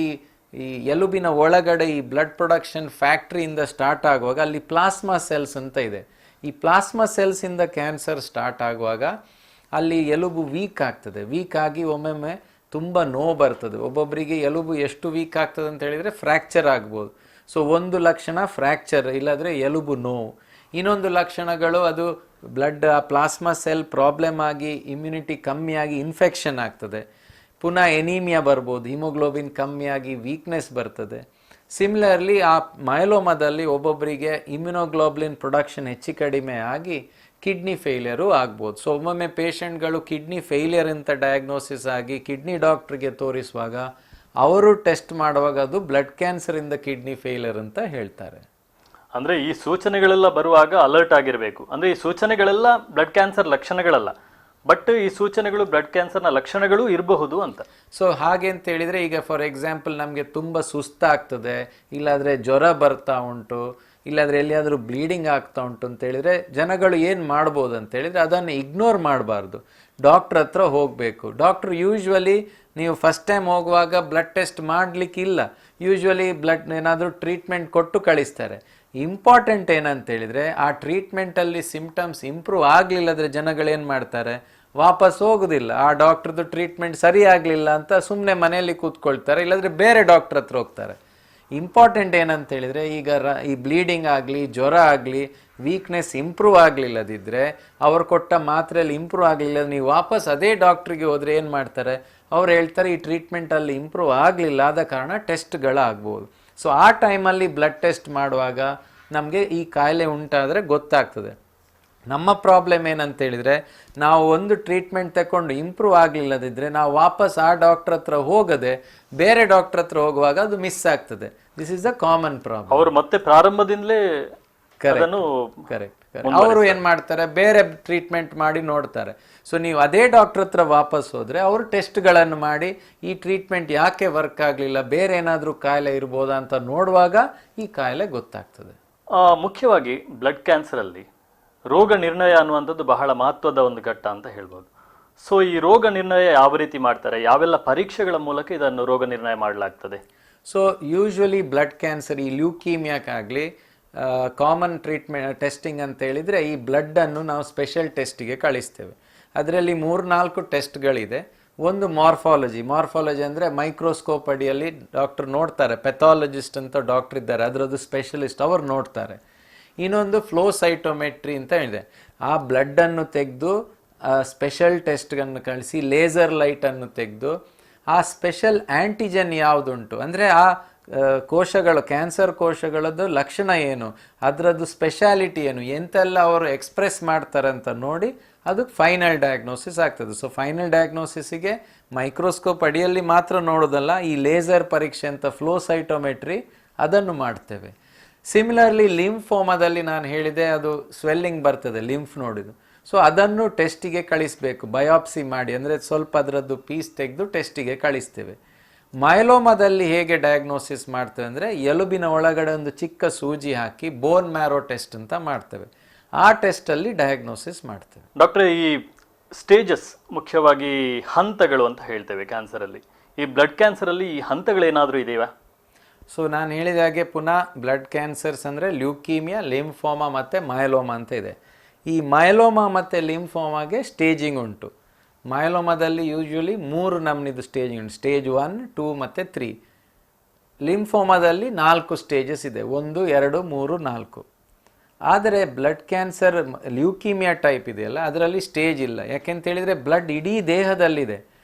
ಈ ಎಲುಬಿನ ಒಳಗಡೆ ಈ ಬ್ಲಡ್ ಪ್ರೊಡಕ್ಷನ್ ಫ್ಯಾಕ್ಟ್ರಿಯಿಂದ ಸ್ಟಾರ್ಟ್ ಆಗುವಾಗ ಅಲ್ಲಿ ಪ್ಲಾಸ್ಮಾ ಸೆಲ್ಸ್ ಅಂತ ಇದೆ. ಈ ಪ್ಲಾಸ್ಮಾ ಸೆಲ್ಸಿಂದ ಕ್ಯಾನ್ಸರ್ ಸ್ಟಾರ್ಟ್ ಆಗುವಾಗ ಅಲ್ಲಿ ಎಲುಬು ವೀಕ್ ಆಗ್ತದೆ. ವೀಕ್ ಆಗಿ ಒಮ್ಮೊಮ್ಮೆ ತುಂಬ ನೋವು ಬರ್ತದೆ. ಒಬ್ಬೊಬ್ಬರಿಗೆ ಎಲುಬು ಎಷ್ಟು ವೀಕ್ ಆಗ್ತದೆ ಅಂತ ಹೇಳಿದರೆ ಫ್ರ್ಯಾಕ್ಚರ್ ಆಗ್ಬೋದು. ಸೊ ಒಂದು ಲಕ್ಷಣ ಫ್ರ್ಯಾಕ್ಚರ್, ಇಲ್ಲಾಂದರೆ ಎಲುಬು ನೋವು. ಇನ್ನೊಂದು ಲಕ್ಷಣಗಳು ಅದು ಬ್ಲಡ್ ಪ್ಲಾಸ್ಮಾ ಸೆಲ್ ಪ್ರಾಬ್ಲಮ್ ಆಗಿ ಇಮ್ಯುನಿಟಿ ಕಮ್ಮಿಯಾಗಿ ಇನ್ಫೆಕ್ಷನ್ ಆಗ್ತದೆ. ಪುನಃ ಎನೀಮಿಯಾ ಬರ್ಬೋದು, ಹಿಮೋಗ್ಲೋಬಿನ್ ಕಮ್ಮಿಯಾಗಿ ವೀಕ್ನೆಸ್ ಬರ್ತದೆ. ಸಿಮಿಲರ್ಲಿ ಆ ಮೈಲೋಮಾದಲ್ಲಿ ಒಬ್ಬೊಬ್ಬರಿಗೆ ಇಮ್ಯುನೋಗ್ಲೋಬ್ಲಿನ್ ಪ್ರೊಡಕ್ಷನ್ ಹೆಚ್ಚು ಕಡಿಮೆ ಆಗಿ ಕಿಡ್ನಿ ಫೇಲಿಯರು ಆಗ್ಬೋದು. ಸೊ ಒಮ್ಮೊಮ್ಮೆ ಪೇಷಂಟ್ಗಳು ಕಿಡ್ನಿ ಫೇಲಿಯರ್ ಅಂತ ಡಯಾಗ್ನೋಸಿಸ್ ಆಗಿ ಕಿಡ್ನಿ ಡಾಕ್ಟ್ರಿಗೆ ತೋರಿಸುವಾಗ ಅವರು ಟೆಸ್ಟ್ ಮಾಡುವಾಗ ಅದು ಬ್ಲಡ್ ಕ್ಯಾನ್ಸರಿಂದ ಕಿಡ್ನಿ ಫೇಲಿಯರ್ ಅಂತ ಹೇಳ್ತಾರೆ. ಅಂದರೆ ಈ ಸೂಚನೆಗಳೆಲ್ಲ ಬರುವಾಗ ಅಲರ್ಟ್ ಆಗಿರಬೇಕು. ಅಂದರೆ ಈ ಸೂಚನೆಗಳೆಲ್ಲ ಬ್ಲಡ್ ಕ್ಯಾನ್ಸರ್ ಲಕ್ಷಣಗಳಲ್ಲ, ಬಟ್ ಈ ಸೂಚನೆಗಳು ಬ್ಲಡ್ ಕ್ಯಾನ್ಸರ್ನ ಲಕ್ಷಣಗಳು ಇರಬಹುದು ಅಂತ. ಸೊ ಹಾಗೆ ಅಂತ ಹೇಳಿದರೆ, ಈಗ ಫಾರ್ ಎಕ್ಸಾಂಪಲ್ ನಮಗೆ ತುಂಬ ಸುಸ್ತಾಗ್ತದೆ, ಇಲ್ಲಾಂದರೆ ಜ್ವರ ಬರ್ತಾ ಉಂಟು, ಇಲ್ಲಾಂದರೆ ಎಲ್ಲಿಯಾದರೂ ಬ್ಲೀಡಿಂಗ್ ಆಗ್ತಾ ಉಂಟು ಅಂತ ಹೇಳಿದರೆ ಜನಗಳು ಏನು ಮಾಡ್ಬೋದು ಅಂತ ಹೇಳಿದರೆ ಅದನ್ನು ಇಗ್ನೋರ್ ಮಾಡಬಾರ್ದು, ಡಾಕ್ಟ್ರ್ ಹತ್ರ ಹೋಗಬೇಕು. ಡಾಕ್ಟ್ರು ಯೂಶ್ವಲಿ ನೀವು ಫಸ್ಟ್ ಟೈಮ್ ಹೋಗುವಾಗ ಬ್ಲಡ್ ಟೆಸ್ಟ್ ಮಾಡಲಿಕ್ಕಿಲ್ಲ, ಯೂಶ್ವಲಿ ಬ್ಲಡ್ ಏನಾದರೂ ಟ್ರೀಟ್ಮೆಂಟ್ ಕೊಟ್ಟು ಕಳಿಸ್ತಾರೆ. ಇಂಪಾರ್ಟೆಂಟ್ ಏನಂತ ಹೇಳಿದರೆ ಆ ಟ್ರೀಟ್ಮೆಂಟಲ್ಲಿ ಸಿಂಪ್ಟಮ್ಸ್ ಇಂಪ್ರೂವ್ ಆಗಲಿಲ್ಲದ್ರೆ ಜನಗಳೇನು ಮಾಡ್ತಾರೆ, ವಾಪಸ್ ಹೋಗೋದಿಲ್ಲ. ಆ ಡಾಕ್ಟ್ರದ್ದು ಟ್ರೀಟ್ಮೆಂಟ್ ಸರಿ ಆಗಲಿಲ್ಲ ಅಂತ ಸುಮ್ಮನೆ ಮನೆಯಲ್ಲಿ ಕೂತ್ಕೊಳ್ತಾರೆ, ಇಲ್ಲಾಂದರೆ ಬೇರೆ ಡಾಕ್ಟ್ರ್ ಹತ್ರ ಹೋಗ್ತಾರೆ. ಇಂಪಾರ್ಟೆಂಟ್ ಏನಂತ ಹೇಳಿದರೆ, ಈಗ ಈ ಬ್ಲೀಡಿಂಗ್ ಆಗಲಿ, ಜ್ವರ ಆಗಲಿ, ವೀಕ್ನೆಸ್ ಇಂಪ್ರೂವ್ ಆಗಲಿಲ್ಲದಿದ್ದರೆ, ಅವರು ಕೊಟ್ಟ ಮಾತ್ರೆಯಲ್ಲಿ ಇಂಪ್ರೂವ್ ಆಗಲಿಲ್ಲ, ನೀವು ವಾಪಸ್ ಅದೇ ಡಾಕ್ಟ್ರಿಗೆ ಹೋದರೆ ಏನು ಮಾಡ್ತಾರೆ, ಅವ್ರು ಹೇಳ್ತಾರೆ ಈ ಟ್ರೀಟ್ಮೆಂಟಲ್ಲಿ ಇಂಪ್ರೂವ್ ಆಗಲಿಲ್ಲ, ಆದ ಕಾರಣ ಟೆಸ್ಟ್ಗಳಾಗ್ಬೋದು. ಸೊ ಆ ಟೈಮಲ್ಲಿ ಬ್ಲಡ್ ಟೆಸ್ಟ್ ಮಾಡುವಾಗ ನಮಗೆ ಈ ಕಾಯಿಲೆ ಉಂಟಾದರೆ ಗೊತ್ತಾಗ್ತದೆ. ನಮ್ಮ ಪ್ರಾಬ್ಲಮ್ ಏನಂತ ಹೇಳಿದರೆ, ನಾವು ಒಂದು ಟ್ರೀಟ್ಮೆಂಟ್ ತಗೊಂಡು ಇಂಪ್ರೂವ್ ಆಗಲಿಲ್ಲದಿದ್ದರೆ ನಾವು ವಾಪಸ್ ಆ ಡಾಕ್ಟ್ರ್ ಹತ್ರ ಹೋಗದೆ ಬೇರೆ ಡಾಕ್ಟ್ರ್ ಹತ್ರ ಹೋಗುವಾಗ ಅದು ಮಿಸ್ ಆಗ್ತದೆ. This is the common problem. ಅವರು ಮತ್ತೆ ಪ್ರಾರಂಭದಿಂದಲೇ ಕರೆಕ್ಟ್ ಅವರು ಏನು ಮಾಡ್ತಾರೆ, ಬೇರೆ ಟ್ರೀಟ್ಮೆಂಟ್ ಮಾಡಿ ನೋಡ್ತಾರೆ. ಸೊ ನೀವು ಅದೇ ಡಾಕ್ಟ್ರ್ ಹತ್ರ ವಾಪಸ್ ಹೋದರೆ ಅವರು ಟೆಸ್ಟ್ಗಳನ್ನು ಮಾಡಿ ಈ ಟ್ರೀಟ್ಮೆಂಟ್ ಯಾಕೆ ವರ್ಕ್ ಆಗಲಿಲ್ಲ, ಬೇರೆ ಏನಾದರೂ ಕಾಯಿಲೆ ಇರ್ಬೋದಾ ಅಂತ ನೋಡುವಾಗ ಈ ಕಾಯಿಲೆ ಗೊತ್ತಾಗ್ತದೆ. ಮುಖ್ಯವಾಗಿ ಬ್ಲಡ್ ಕ್ಯಾನ್ಸರಲ್ಲಿ ರೋಗ ನಿರ್ಣಯ ಅನ್ನುವಂಥದ್ದು ಬಹಳ ಮಹತ್ವದ ಒಂದು ಘಟ್ಟ ಅಂತ ಹೇಳ್ಬೋದು. ಸೊ ಈ ರೋಗ ನಿರ್ಣಯ ಯಾವ ರೀತಿ ಮಾಡ್ತಾರೆ, ಯಾವೆಲ್ಲ ಪರೀಕ್ಷೆಗಳ ಮೂಲಕ ಇದನ್ನು ರೋಗ ನಿರ್ಣಯ ಮಾಡಲಾಗ್ತದೆ? ಸೊ ಯೂಶ್ವಲಿ ಬ್ಲಡ್ ಕ್ಯಾನ್ಸರ್, ಈ ಲ್ಯೂಕೀಮಿಯಾಕ್ಕಾಗಲಿ ಕಾಮನ್ ಟ್ರೀಟ್ಮೆಂಟ್ ಟೆಸ್ಟಿಂಗ್ ಅಂತ ಹೇಳಿದರೆ ಈ ಬ್ಲಡ್ಡನ್ನು ನಾವು ಸ್ಪೆಷಲ್ ಟೆಸ್ಟಿಗೆ ಕಳಿಸ್ತೇವೆ. ಅದರಲ್ಲಿ 3-4 ಟೆಸ್ಟ್ಗಳಿದೆ. ಒಂದು ಮಾರ್ಫಾಲಜಿ ಅಂದರೆ ಮೈಕ್ರೋಸ್ಕೋಪ್ ಅಡಿಯಲ್ಲಿ ಡಾಕ್ಟರ್ ನೋಡ್ತಾರೆ, ಪೆಥಾಲಜಿಸ್ಟ್ ಅಂತ ಡಾಕ್ಟರ್ ಇದ್ದಾರೆ, ಅದರದ್ದು ಸ್ಪೆಷಲಿಸ್ಟ್, ಅವರು ನೋಡ್ತಾರೆ. ಇನ್ನೊಂದು ಫ್ಲೋಸೈಟೋಮೆಟ್ರಿ ಅಂತ ಇದೆ. ಆ ಬ್ಲಡ್ಡನ್ನು ತೆಗೆದು ಸ್ಪೆಷಲ್ ಟೆಸ್ಟ್ಗಳನ್ನು ಕಳಿಸಿ ಲೇಸರ್ ಲೈಟನ್ನು ತೆಗೆದು ಆ ಸ್ಪೆಷಲ್ ಆ್ಯಂಟಿಜನ್ ಯಾವುದುಂಟು, ಅಂದರೆ ಆ ಕೋಶಗಳು, ಕ್ಯಾನ್ಸರ್ ಕೋಶಗಳದ್ದು ಲಕ್ಷಣ ಏನು, ಅದರದ್ದು ಸ್ಪೆಷಾಲಿಟಿ ಏನು, ಎಂತೆಲ್ಲ ಅವರು ಎಕ್ಸ್ಪ್ರೆಸ್ ಮಾಡ್ತಾರೆ ಅಂತ ನೋಡಿ ಅದು ಫೈನಲ್ ಡಯಾಗ್ನೋಸಿಸ್ ಆಗ್ತದೆ. ಸೊ ಫೈನಲ್ ಡಯಾಗ್ನೋಸಿಸಿಗೆ ಮೈಕ್ರೋಸ್ಕೋಪ್ ಅಡಿಯಲ್ಲಿ ಮಾತ್ರ ನೋಡೋದಲ್ಲ, ಈ ಲೇಸರ್ ಪರೀಕ್ಷೆ ಅಂತ ಫ್ಲೋಸೈಟೋಮೆಟ್ರಿ ಅದನ್ನು ಮಾಡ್ತೇವೆ. ಸಿಮಿಲರ್ಲಿ ಲಿಂಫೋಮಾದಲ್ಲಿ ನಾನು ಹೇಳಿದೆ, ಅದು ಸ್ವೆಲ್ಲಿಂಗ್ ಬರ್ತದೆ ಲಿಂಫ್ ನೋಡಿದು. ಸೊ ಅದನ್ನು ಟೆಸ್ಟಿಗೆ ಕಳಿಸಬೇಕು, ಬಯಾಪ್ಸಿ ಮಾಡಿ, ಅಂದರೆ ಸ್ವಲ್ಪ ಅದರದ್ದು ಪೀಸ್ ತೆಗೆದು ಟೆಸ್ಟಿಗೆ ಕಳಿಸ್ತೇವೆ. ಮೈಲೋಮಾದಲ್ಲಿ ಹೇಗೆ ಡಯಾಗ್ನೋಸಿಸ್ ಮಾಡ್ತೇವೆ ಅಂದರೆ ಎಲುಬಿನ ಒಳಗಡೆ ಒಂದು ಚಿಕ್ಕ ಸೂಜಿ ಹಾಕಿ ಬೋನ್ ಮ್ಯಾರೋ ಟೆಸ್ಟ್ ಅಂತ ಮಾಡ್ತೇವೆ. ಆ ಟೆಸ್ಟಲ್ಲಿ ಡಯಾಗ್ನೋಸಿಸ್ ಮಾಡ್ತೇವೆ. ಡಾಕ್ಟ್ರೆ, ಈ ಸ್ಟೇಜಸ್, ಮುಖ್ಯವಾಗಿ ಹಂತಗಳು ಅಂತ ಹೇಳ್ತೇವೆ ಕ್ಯಾನ್ಸರಲ್ಲಿ, ಈ ಬ್ಲಡ್ ಕ್ಯಾನ್ಸರಲ್ಲಿ ಈ ಹಂತಗಳೇನಾದರೂ ಇದೆಯಾ? ಸೊ ನಾನು ಹೇಳಿದ ಹಾಗೆ ಪುನಃ ಬ್ಲಡ್ ಕ್ಯಾನ್ಸರ್ಸ್ ಅಂದರೆ ಲ್ಯೂಕೀಮಿಯಾ, ಲಿಂಫೋಮಾ ಮತ್ತು ಮೈಲೋಮಾ ಅಂತ ಇದೆ. ಈ ಮೈಲೋಮಾ ಮತ್ತು ಲಿಂಫೋಮಾಗೆ ಸ್ಟೇಜಿಂಗ್ ಉಂಟು. ಮೈಲೋಮಾದಲ್ಲಿ ಯೂಶ್ವಲಿ 3 ನಮೂನಿದು ಸ್ಟೇಜಿಂಗ್ ಉಂಟು, ಸ್ಟೇಜ್ 1, 2 ಮತ್ತು 3. ಲಿಂಫೋಮಾದಲ್ಲಿ 4 ಸ್ಟೇಜಸ್ ಇದೆ, 1, 2, 3, 4. ಆದರೆ ಬ್ಲಡ್ ಕ್ಯಾನ್ಸರ್ ಲ್ಯೂಕೀಮಿಯಾ ಟೈಪ್ ಇದೆಯಲ್ಲ, ಅದರಲ್ಲಿ ಸ್ಟೇಜ್ ಇಲ್ಲ. ಯಾಕೆಂತೇಳಿದರೆ ಬ್ಲಡ್ ಇಡೀ ದೇಹದಲ್ಲಿದೆ.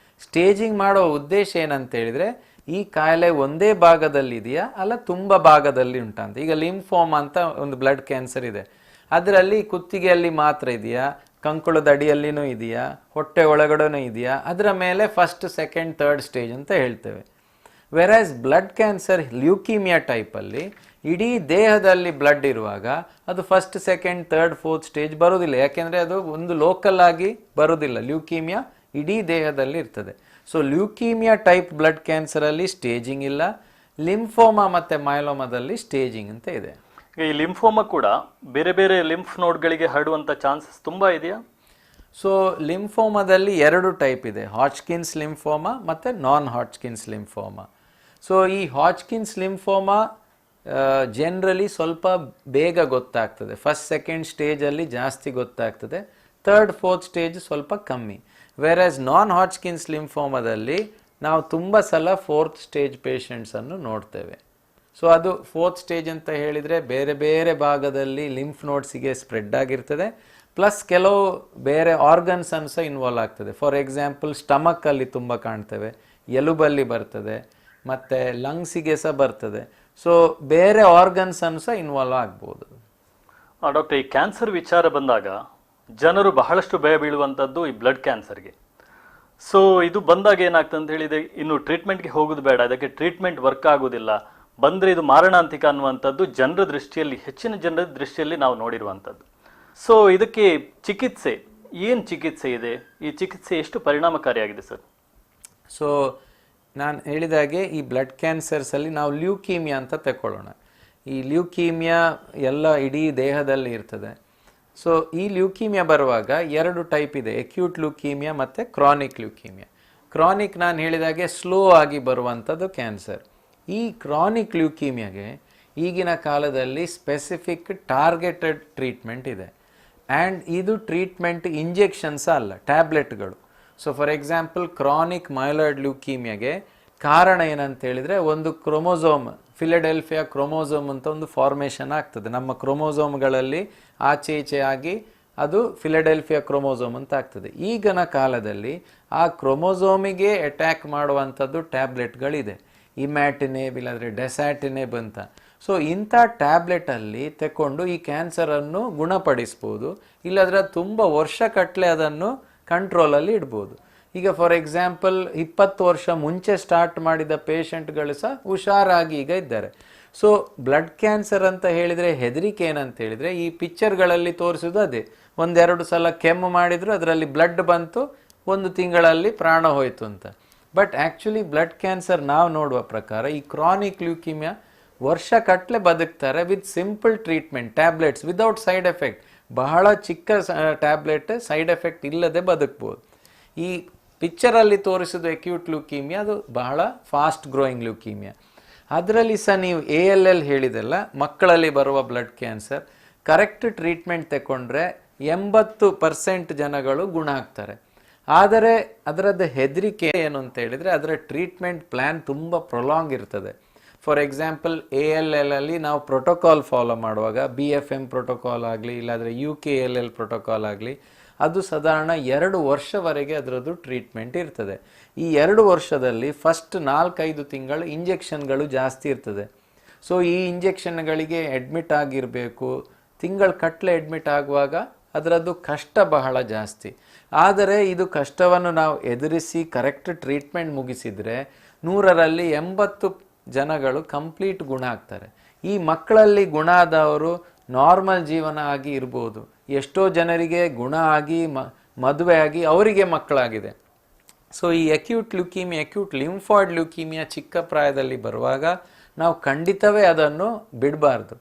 ಸ್ಟೇಜಿಂಗ್ ಮಾಡೋ ಉದ್ದೇಶ ಏನಂತೇಳಿದರೆ ಈ ಕಾಯಿಲೆ ಒಂದೇ ಭಾಗದಲ್ಲಿ ಇದೆಯಾ ಅಲ್ಲ ತುಂಬ ಭಾಗದಲ್ಲಿ ಉಂಟಂತ. ಈಗ ಲಿಂಫೋಮಾ ಅಂತ ಒಂದು ಬ್ಲಡ್ ಕ್ಯಾನ್ಸರ್ ಇದೆ, ಅದರಲ್ಲಿ ಕುತ್ತಿಗೆಯಲ್ಲಿ ಮಾತ್ರ ಇದೆಯಾ, ಕಂಕುಳದ ಅಡಿಯಲ್ಲಿನೂ ಇದೆಯಾ, ಹೊಟ್ಟೆ ಒಳಗಡೆನೂ ಇದೆಯಾ, ಅದರ ಮೇಲೆ ಫಸ್ಟ್, ಸೆಕೆಂಡ್, ಥರ್ಡ್ ಸ್ಟೇಜ್ ಅಂತ ಹೇಳ್ತೇವೆ. ವೆರಾಸ್ ಬ್ಲಡ್ ಕ್ಯಾನ್ಸರ್ ಲ್ಯೂಕೀಮಿಯಾ ಟೈಪಲ್ಲಿ ಇಡೀ ದೇಹದಲ್ಲಿ ಬ್ಲಡ್ ಇರುವಾಗ ಅದು first, second, third, fourth stage ಬರೋದಿಲ್ಲ. ಯಾಕೆಂದರೆ ಅದು ಒಂದು ಲೋಕಲ್ ಆಗಿ ಬರೋದಿಲ್ಲ. ಲ್ಯೂಕೀಮಿಯಾ ಇಡೀ ದೇಹದಲ್ಲಿ ಇರ್ತದೆ. ಸೊ ಲ್ಯೂಕೀಮಿಯಾ ಟೈಪ್ ಬ್ಲಡ್ ಕ್ಯಾನ್ಸರಲ್ಲಿ ಸ್ಟೇಜಿಂಗ್ ಇಲ್ಲ. ಲಿಂಫೋಮಾ ಮತ್ತು ಮೈಲೋಮಾದಲ್ಲಿ ಸ್ಟೇಜಿಂಗ್ ಅಂತ ಇದೆ. ಈ ಲಿಂಫೋಮಾ ಕೂಡ ಬೇರೆ ಬೇರೆ ಲಿಂಫ್ ನೋಡ್ಗಳಿಗೆ ಹರಡುವಂಥ ಚಾನ್ಸಸ್ ತುಂಬ ಇದೆಯಾ? ಸೊ ಲಿಂಫೋಮಾದಲ್ಲಿ 2 ಟೈಪ್ ಇದೆ, ಹಾಚ್ಕಿನ್ಸ್ ಲಿಂಫೋಮಾ ಮತ್ತು ನಾನ್ ಹಾಚ್ಕಿನ್ಸ್ ಲಿಂಫೋಮಾ. ಸೊ ಈ ಹಾಚ್ಕಿನ್ಸ್ ಲಿಂಫೋಮಾ ಜನರಲಿ ಸ್ವಲ್ಪ ಬೇಗ ಗೊತ್ತಾಗ್ತದೆ. ಫಸ್ಟ್, ಸೆಕೆಂಡ್ ಸ್ಟೇಜಲ್ಲಿ ಜಾಸ್ತಿ ಗೊತ್ತಾಗ್ತದೆ, ಥರ್ಡ್, ಫೋರ್ತ್ ಸ್ಟೇಜ್ ಸ್ವಲ್ಪ ಕಮ್ಮಿ. ವೆರಾಸ್ ನಾನ್ ಹಾಚ್ಕಿನ್ಸ್ ಲಿಂಫೋಮಾದಲ್ಲಿ ನಾವು ತುಂಬ ಸಲ 4th ಸ್ಟೇಜ್ ಪೇಷಂಟ್ಸನ್ನು ನೋಡ್ತೇವೆ. ಸೊ ಅದು 4th ಸ್ಟೇಜ್ ಅಂತ ಹೇಳಿದರೆ ಬೇರೆ ಬೇರೆ ಭಾಗದಲ್ಲಿ ಲಿಂಫ್ ನೋಡ್ಸಿಗೆ ಸ್ಪ್ರೆಡ್ ಆಗಿರ್ತದೆ, ಪ್ಲಸ್ ಕೆಲವು ಬೇರೆ ಆರ್ಗನ್ಸನ್ನು ಸಹ ಇನ್ವಾಲ್ವ್ ಆಗ್ತದೆ. ಫಾರ್ ಎಕ್ಸಾಂಪಲ್ ಸ್ಟಮಕ್ಕಲ್ಲಿ ತುಂಬ ಕಾಣ್ತೇವೆ, ಎಲುಬಲ್ಲಿ ಬರ್ತದೆ, ಮತ್ತು ಲಂಗ್ಸಿಗೆ ಸಹ ಬರ್ತದೆ. ಸೊ ಬೇರೆ ಆರ್ಗನ್ಸನ್ನು ಸಹ ಇನ್ವಾಲ್ವ್ ಆಗ್ಬೋದು. ಡಾಕ್ಟರ್, ಈ ಕ್ಯಾನ್ಸರ್ ವಿಚಾರ ಬಂದಾಗ ಜನರು ಬಹಳಷ್ಟು ಭಯ ಬೀಳುವಂಥದ್ದು ಈ ಬ್ಲಡ್ ಕ್ಯಾನ್ಸರ್ಗೆ. ಸೊ ಇದು ಬಂದಾಗ ಏನಾಗ್ತದೆ ಅಂತ ಹೇಳಿದರೆ ಇನ್ನು ಟ್ರೀಟ್ಮೆಂಟ್ಗೆ ಹೋಗೋದು ಬೇಡ, ಇದಕ್ಕೆ ಟ್ರೀಟ್ಮೆಂಟ್ ವರ್ಕ್ ಆಗೋದಿಲ್ಲ, ಬಂದರೆ ಇದು ಮಾರಣಾಂತಿಕ ಅನ್ನುವಂಥದ್ದು ಜನರ ದೃಷ್ಟಿಯಲ್ಲಿ, ಹೆಚ್ಚಿನ ಜನರ ದೃಷ್ಟಿಯಲ್ಲಿ ನಾವು ನೋಡಿರುವಂಥದ್ದು. ಸೊ ಇದಕ್ಕೆ ಚಿಕಿತ್ಸೆ, ಏನು ಚಿಕಿತ್ಸೆ ಇದೆ, ಈ ಚಿಕಿತ್ಸೆ ಎಷ್ಟು ಪರಿಣಾಮಕಾರಿಯಾಗಿದೆ ಸರ್? ಸೊ ನಾನು ಹೇಳಿದಾಗೆ ಈ ಬ್ಲಡ್ ಕ್ಯಾನ್ಸರ್ಸಲ್ಲಿ ನಾವು ಲ್ಯೂಕೀಮಿಯಾ ಅಂತ ತಗೊಳ್ಳೋಣ. ಈ ಲ್ಯೂಕೀಮಿಯಾ ಎಲ್ಲ ಇಡೀ ದೇಹದಲ್ಲಿ ಇರ್ತದೆ. ಸೊ ಈ ಲ್ಯೂಕೀಮಿಯಾ ಬರುವಾಗ 2 ಟೈಪ್ ಇದೆ, ಎಕ್ಯೂಟ್ ಲ್ಯೂಕೀಮಿಯಾ ಮತ್ತು ಕ್ರಾನಿಕ್ ಲ್ಯೂಕೀಮಿಯಾ. ಕ್ರಾನಿಕ್ ನಾನು ಹೇಳಿದಾಗೆ ಸ್ಲೋ ಆಗಿ ಬರುವಂಥದ್ದು ಕ್ಯಾನ್ಸರ್. ಈ ಕ್ರಾನಿಕ್ ಲ್ಯೂಕೀಮಿಯಾಗೆ ಈಗಿನ ಕಾಲದಲ್ಲಿ ಸ್ಪೆಸಿಫಿಕ್ ಟಾರ್ಗೆಟೆಡ್ ಟ್ರೀಟ್ಮೆಂಟ್ ಇದೆ. ಆ್ಯಂಡ್ ಇದು ಟ್ರೀಟ್ಮೆಂಟ್ ಇಂಜೆಕ್ಷನ್ಸ್ ಅಲ್ಲ, ಟ್ಯಾಬ್ಲೆಟ್ಗಳು. So for example chronic myeloid ಲ್ಯೂಕೀಮಿಯಾಗೆ ಕಾರಣ ಏನಂತ ಹೇಳಿದರೆ ಒಂದು ಕ್ರೋಮೋಸೋಮ್, ಫಿಲಡೆಲ್ಫಿಯಾ ಕ್ರೋಮೋಸೋಮ್ ಅಂತ ಒಂದು ಫಾರ್ಮೇಷನ್ ಆಗ್ತದೆ ನಮ್ಮ ಕ್ರೋಮೋಸೋಮ್ಗಳಲ್ಲಿ, ಆಚೆ ಈಚೆ ಆಗಿ ಅದು ಫಿಲಡೆಲ್ಫಿಯಾ ಕ್ರೋಮೋಸೋಮ್ ಅಂತ ಆಗ್ತದೆ. ಈಗಿನ ಕಾಲದಲ್ಲಿ ಆ ಕ್ರೋಮೋಸೋಮಿಗೆ ಅಟ್ಯಾಕ್ ಮಾಡುವಂಥದ್ದು ಟ್ಯಾಬ್ಲೆಟ್ಗಳಿದೆ, ಇಮ್ಯಾಟಿನೇಬ್ ಇಲ್ಲಾಂದರೆ ಡೆಸ್ಯಾಟಿನೇಬ್ ಅಂತ. ಸೊ ಇಂಥ ಟ್ಯಾಬ್ಲೆಟಲ್ಲಿ ತಗೊಂಡು ಈ ಕ್ಯಾನ್ಸರನ್ನು ಗುಣಪಡಿಸ್ಬೋದು, ಇಲ್ಲಾಂದರೆ ತುಂಬ ವರ್ಷಗಟ್ಟಲೆ ಅದನ್ನು ಕಂಟ್ರೋಲಲ್ಲಿ ಇಡ್ಬೋದು. ಈಗ ಫಾರ್ ಎಕ್ಸಾಂಪಲ್ 20 ವರ್ಷ ಮುಂಚೆ ಸ್ಟಾರ್ಟ್ ಮಾಡಿದ ಪೇಷಂಟ್ಗಳು ಸಹ ಹುಷಾರಾಗಿ ಈಗ ಇದ್ದಾರೆ. ಸೊ ಬ್ಲಡ್ ಕ್ಯಾನ್ಸರ್ ಅಂತ ಹೇಳಿದರೆ ಹೆದರಿಕೆ ಏನಂತ ಹೇಳಿದರೆ ಈ ಪಿಕ್ಚರ್ಗಳಲ್ಲಿ ತೋರಿಸೋದು ಅದೇ, 1-2 ಸಲ ಕೆಮ್ಮು ಮಾಡಿದ್ರು ಅದರಲ್ಲಿ ಬ್ಲಡ್ ಬಂತು, 1 ತಿಂಗಳಲ್ಲಿ ಪ್ರಾಣ ಹೋಯಿತು ಅಂತ. ಬಟ್ ಆ್ಯಕ್ಚುಲಿ ಬ್ಲಡ್ ಕ್ಯಾನ್ಸರ್ ನಾವು ನೋಡುವ ಪ್ರಕಾರ ಈ ಕ್ರಾನಿಕ್ ಲ್ಯೂಕೀಮಿಯಾ ವರ್ಷಗಟ್ಟಲೆ ಬದುಕ್ತಾರೆ with simple treatment, tablets, without side effect. ಬಹಳ ಚಿಕ್ಕ ಟ್ಯಾಬ್ಲೆಟ್ ಸೈಡ್ ಎಫೆಕ್ಟ್ ಇಲ್ಲದೆ ಬದುಕ್ಬೋದು. ಈ ಪಿಕ್ಚರಲ್ಲಿ ತೋರಿಸೋದು ಅಕ್ಯೂಟ್ ಲ್ಯೂಕೀಮಿಯಾ ಅದು ಬಹಳ ಫಾಸ್ಟ್ ಗ್ರೋಯಿಂಗ್ ಲ್ಯೂಕೀಮಿಯಾ. ಅದರಲ್ಲಿ ಸಹ ನೀವು ALL ಹೇಳಿದೆಲ್ಲ ಮಕ್ಕಳಲ್ಲಿ ಬರುವ ಬ್ಲಡ್ ಕ್ಯಾನ್ಸರ್ ಕರೆಕ್ಟ್ ಟ್ರೀಟ್ಮೆಂಟ್ ತಗೊಂಡ್ರೆ 80% ಜನಗಳು ಗುಣ ಆಗ್ತಾರೆ. ಆದರೆ ಅದರದ್ದು ಹೆದರಿಕೆ ಏನು ಅಂತ ಹೇಳಿದರೆ ಅದರ ಟ್ರೀಟ್ಮೆಂಟ್ ಪ್ಲ್ಯಾನ್ ತುಂಬ ಪ್ರೊಲಾಂಗ್ ಇರ್ತದೆ. ಫಾರ್ ಎಕ್ಸಾಂಪಲ್ ALL ಅಲ್ಲಿ ನಾವು ಪ್ರೋಟೋಕಾಲ್ ಫಾಲೋ ಮಾಡುವಾಗ BFM ಪ್ರೋಟೋಕಾಲ್ ಆಗಲಿ ಇಲ್ಲಾಂದರೆ UKLL ಪ್ರೋಟೋಕಾಲ್ ಆಗಲಿ ಅದು ಸಾಧಾರಣ 2 ವರ್ಷವರೆಗೆ ಅದರದ್ದು ಟ್ರೀಟ್ಮೆಂಟ್ ಇರ್ತದೆ. ಈ 2 ವರ್ಷದಲ್ಲಿ ಫಸ್ಟ್ 4-5 ತಿಂಗಳು ಇಂಜೆಕ್ಷನ್ಗಳು ಜಾಸ್ತಿ ಇರ್ತದೆ. ಸೊ ಈ ಇಂಜೆಕ್ಷನ್ಗಳಿಗೆ ಅಡ್ಮಿಟ್ ಆಗಿರಬೇಕು, ತಿಂಗಳ ಕಟ್ಲೆ ಅಡ್ಮಿಟ್ ಆಗುವಾಗ ಅದರದ್ದು ಕಷ್ಟ ಬಹಳ ಜಾಸ್ತಿ. ಆದರೆ ಇದು ಕಷ್ಟವನ್ನು ನಾವು ಎದುರಿಸಿ ಕರೆಕ್ಟ್ ಟ್ರೀಟ್ಮೆಂಟ್ ಮುಗಿಸಿದರೆ 100ರಲ್ಲಿ 80 ಜನಗಳು ಕಂಪ್ಲೀಟ್ ಗುಣ ಆಗ್ತಾರೆ. ಈ ಮಕ್ಕಳಲ್ಲಿ ಗುಣ ಆದವರು ನಾರ್ಮಲ್ ಜೀವನ ಆಗಿ ಇರ್ಬೋದು. ಎಷ್ಟೋ ಜನರಿಗೆ ಗುಣ ಆಗಿ ಮದುವೆ ಆಗಿ ಅವರಿಗೆ ಮಕ್ಕಳಾಗಿದೆ. ಸೊ ಈ ಅಕ್ಯೂಟ್ ಲ್ಯೂಕೀಮಿಯಾ, ಅಕ್ಯೂಟ್ ಲಿಂಫಾಯ್ಡ್ ಲ್ಯೂಕೀಮಿಯಾ ಚಿಕ್ಕ ಪ್ರಾಯದಲ್ಲಿ ಬರುವಾಗ ನಾವು ಖಂಡಿತವೇ ಅದನ್ನು ಬಿಡಬಾರ್ದು.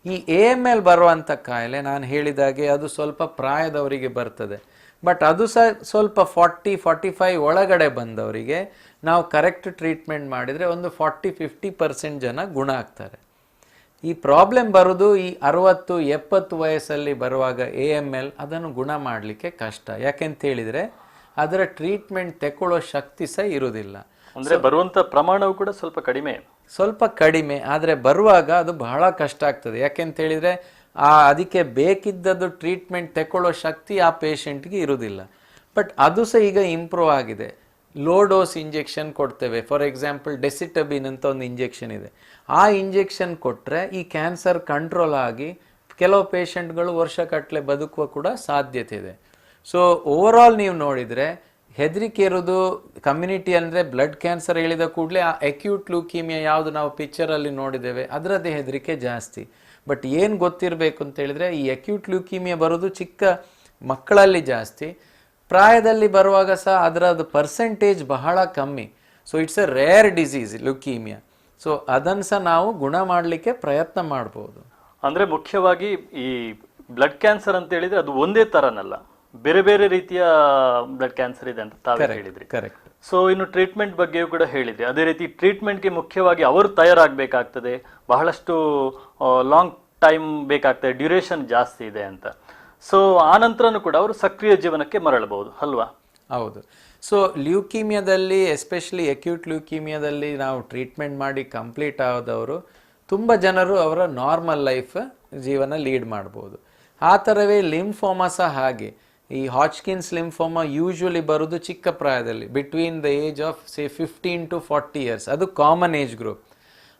ಈ AML ಬರುವಂಥ ಕಾಯಿಲೆ ನಾನು ಹೇಳಿದಾಗೆ ಅದು ಸ್ವಲ್ಪ ಪ್ರಾಯದವರಿಗೆ ಬರ್ತದೆ. ಬಟ್ ಅದು ಸಹ ಸ್ವಲ್ಪ 40-45 ಒಳಗಡೆ ಬಂದವರಿಗೆ ನಾವು ಕರೆಕ್ಟ್ ಟ್ರೀಟ್ಮೆಂಟ್ ಮಾಡಿದರೆ ಒಂದು 40-50% ಜನ ಗುಣ ಆಗ್ತಾರೆ. ಈ ಪ್ರಾಬ್ಲಮ್ ಬರೋದು ಈ 60-70 ವಯಸ್ಸಲ್ಲಿ ಬರುವಾಗ AML ಅದನ್ನು ಗುಣ ಮಾಡಲಿಕ್ಕೆ ಕಷ್ಟ. ಯಾಕೆಂತ ಹೇಳಿದರೆ ಅದರ ಟ್ರೀಟ್ಮೆಂಟ್ ತಗೊಳ್ಳೋ ಶಕ್ತಿ ಸಹ ಇರುವುದಿಲ್ಲ. ಅಂದರೆ ಬರುವಂಥ ಪ್ರಮಾಣವು ಕೂಡ ಸ್ವಲ್ಪ ಕಡಿಮೆ. ಆದರೆ ಬರುವಾಗ ಅದು ಬಹಳ ಕಷ್ಟ ಆಗ್ತದೆ. ಯಾಕೆಂತ ಹೇಳಿದರೆ ಅದಕ್ಕೆ ಬೇಕಿದ್ದದ್ದು ಟ್ರೀಟ್ಮೆಂಟ್ ತಗೊಳ್ಳೋ ಶಕ್ತಿ ಆ ಪೇಷಂಟ್ಗೆ ಇರುವುದಿಲ್ಲ. ಬಟ್ ಅದು ಸಹ ಈಗ ಇಂಪ್ರೂವ್ ಆಗಿದೆ. ಲೋ ಡೋಸ್ ಇಂಜೆಕ್ಷನ್ ಕೊಡ್ತೇವೆ. ಫಾರ್ ಎಕ್ಸಾಂಪಲ್ ಡೆಸಿಟಬಿನ್ ಅಂತ ಒಂದು ಇಂಜೆಕ್ಷನ್ ಇದೆ. ಆ ಇಂಜೆಕ್ಷನ್ ಕೊಟ್ಟರೆ ಈ ಕ್ಯಾನ್ಸರ್ ಕಂಟ್ರೋಲ್ ಆಗಿ ಕೆಲವು ಪೇಷಂಟ್ಗಳು ವರ್ಷಗಟ್ಟಲೆ ಬದುಕುವ ಕೂಡ ಸಾಧ್ಯತೆ ಇದೆ. ಸೊ ಓವರಾಲ್ ನೀವು ನೋಡಿದರೆ ಹೆದರಿಕೆ ಇರೋದು ಕಮ್ಯುನಿಟಿ ಅಂದರೆ ಬ್ಲಡ್ ಕ್ಯಾನ್ಸರ್ ಹೇಳಿದ ಕೂಡಲೇ ಆ ಅಕ್ಯೂಟ್ ಲ್ಯೂಕೀಮಿಯಾ ಯಾವುದು ನಾವು ಪಿಕ್ಚರಲ್ಲಿ ನೋಡಿದ್ದೇವೆ ಅದರದ್ದೇ ಹೆದರಿಕೆ ಜಾಸ್ತಿ. ಬಟ್ ಏನು ಗೊತ್ತಿರಬೇಕು ಅಂತ ಹೇಳಿದರೆ ಈ ಅಕ್ಯೂಟ್ ಲ್ಯೂಕೀಮಿಯಾ ಬರೋದು ಚಿಕ್ಕ ಮಕ್ಕಳಲ್ಲಿ ಜಾಸ್ತಿ, ಪ್ರಾಯದಲ್ಲಿ ಬರುವಾಗ ಸಹ ಅದರದ್ದು ಪರ್ಸೆಂಟೇಜ್ ಬಹಳ ಕಮ್ಮಿ. So it's a rare disease leukaemia. So ಅದನ್ನು ಸಹ ನಾವು ಗುಣ ಮಾಡಲಿಕ್ಕೆ ಪ್ರಯತ್ನ ಮಾಡ್ಬೋದು. ಅಂದರೆ ಮುಖ್ಯವಾಗಿ ಈ ಬ್ಲಡ್ ಕ್ಯಾನ್ಸರ್ ಅಂತ ಹೇಳಿದರೆ ಅದು ಒಂದೇ ಥರನಲ್ಲ, ಬೇರೆ ಬೇರೆ ರೀತಿಯ ಬ್ಲಡ್ ಕ್ಯಾನ್ಸರ್ ಇದೆ ಅಂತ ತಾವೇ ಹೇಳಿದ್ರಿ. ಕರೆಕ್ಟ್. ಸೊ ಇನ್ನು ಟ್ರೀಟ್ಮೆಂಟ್ ಬಗ್ಗೆಯೂ ಕೂಡ ಹೇಳಿದ್ರಿ. ಅದೇ ರೀತಿ ಟ್ರೀಟ್ಮೆಂಟ್ಗೆ ಮುಖ್ಯವಾಗಿ ಅವರು ತಯಾರಾಗಬೇಕಾಗ್ತದೆ, ಬಹಳಷ್ಟು ಲಾಂಗ್ ಟೈಮ್ ಬೇಕಾಗ್ತದೆ, ಡ್ಯೂರೇಷನ್ ಜಾಸ್ತಿ ಇದೆ ಅಂತ. ಸೊ ಆ ನಂತರನೂ ಕೂಡ ಅವರು ಸಕ್ರಿಯ ಜೀವನಕ್ಕೆ ಮರಳಬಹುದು ಅಲ್ವಾ? ಹೌದು. ಸೊ ಲ್ಯೂಕೀಮಿಯಾದಲ್ಲಿ ಎಸ್ಪೆಷಲಿ ಅಕ್ಯೂಟ್ ಲ್ಯೂಕೀಮಿಯಾದಲ್ಲಿ ನಾವು ಟ್ರೀಟ್ಮೆಂಟ್ ಮಾಡಿ ಕಂಪ್ಲೀಟ್ ಆದವರು ತುಂಬ ಜನರು ಅವರ ನಾರ್ಮಲ್ ಲೈಫ್ ಜೀವನ ಲೀಡ್ ಮಾಡ್ಬೋದು. ಆ ಥರವೇ ಲಿಂಫೋಮಾ ಸಹ ಹಾಗೆ. ಈ ಹಾಚ್ಕಿನ್ಸ್ ಲಿಂಫೋಮಾ ಯೂಶ್ವಲಿ ಬರೋದು ಚಿಕ್ಕ ಪ್ರಾಯದಲ್ಲಿ, between the age of 15 to 40 years. ಅದು ಕಾಮನ್ ಏಜ್ ಗ್ರೂಪ್.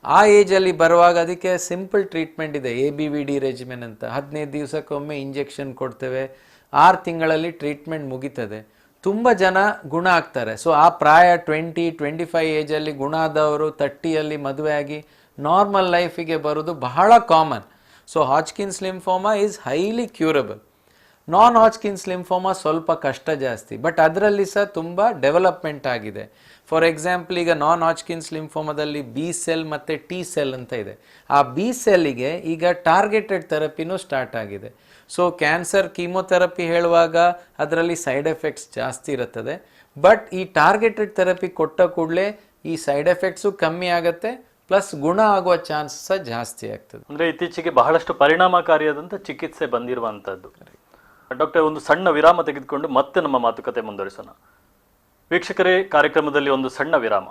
ಆ ಏಜಲ್ಲಿ ಬರುವಾಗ ಅದಕ್ಕೆ ಸಿಂಪಲ್ ಟ್ರೀಟ್ಮೆಂಟ್ ಇದೆ, ABVD ರೆಜಿಮೆನ್ ಅಂತ. 15 ದಿವಸಕ್ಕೊಮ್ಮೆ ಇಂಜೆಕ್ಷನ್ ಕೊಡ್ತೇವೆ, 6 ತಿಂಗಳಲ್ಲಿ ಟ್ರೀಟ್ಮೆಂಟ್ ಮುಗಿತದೆ, ತುಂಬ ಜನ ಗುಣ ಆಗ್ತಾರೆ. ಸೊ ಆ ಪ್ರಾಯ 20-25 ಏಜಲ್ಲಿ ಗುಣ ಆದವರು 30ಯಲ್ಲಿ ಮದುವೆ ಆಗಿ ನಾರ್ಮಲ್ ಲೈಫಿಗೆ ಬರೋದು ಬಹಳ common. So Hodgkin's lymphoma is highly curable. Non Hodgkin's lymphoma ಸ್ವಲ್ಪ ಕಷ್ಟ ಜಾಸ್ತಿ, ಬಟ್ ಅದರಲ್ಲಿ ಸಹ ತುಂಬ ಡೆವಲಪ್ಮೆಂಟ್ ಆಗಿದೆ. ಫಾರ್ ಎಕ್ಸಾಂಪಲ್ ಈಗ ನಾನ್ ಹಾಚ್ಕಿನ್ಸ್ ಲಿಂಫೋಮಾದಲ್ಲಿ B ಸೆಲ್ ಮತ್ತು T ಸೆಲ್ ಅಂತ ಇದೆ. ಆ B ಸೆಲ್ಲಿಗೆ ಈಗ ಟಾರ್ಗೆಟೆಡ್ ಥೆರಪಿನೂ ಸ್ಟಾರ್ಟ್ ಆಗಿದೆ. ಸೊ ಕ್ಯಾನ್ಸರ್ ಕೀಮೊಥೆರಪಿ ಹೇಳುವಾಗ ಅದರಲ್ಲಿ ಸೈಡ್ ಎಫೆಕ್ಟ್ಸ್ ಜಾಸ್ತಿ ಇರುತ್ತದೆ. ಬಟ್ ಈ ಟಾರ್ಗೆಟೆಡ್ ಥೆರಪಿ ಕೊಟ್ಟ ಕೂಡಲೇ ಈ ಸೈಡ್ ಎಫೆಕ್ಟ್ಸು ಕಮ್ಮಿ ಆಗುತ್ತೆ, ಪ್ಲಸ್ ಗುಣ ಆಗುವ ಚಾನ್ಸ್ ಸಹ ಜಾಸ್ತಿ ಆಗ್ತದೆ. ಅಂದರೆ ಇತ್ತೀಚೆಗೆ ಬಹಳಷ್ಟು ಪರಿಣಾಮಕಾರಿಯಾದಂಥ ಚಿಕಿತ್ಸೆ ಬಂದಿರುವಂಥದ್ದು. ಡಾಕ್ಟರ್, ಒಂದು ಸಣ್ಣ ವಿರಾಮ ತೆಗೆದುಕೊಂಡು ಮತ್ತೆ ನಮ್ಮ ಮಾತುಕತೆ ಮುಂದುವರಿಸೋಣ. ವೀಕ್ಷಕರೇ, ಕಾರ್ಯಕ್ರಮದಲ್ಲಿ ಒಂದು ಸಣ್ಣ ವಿರಾಮ.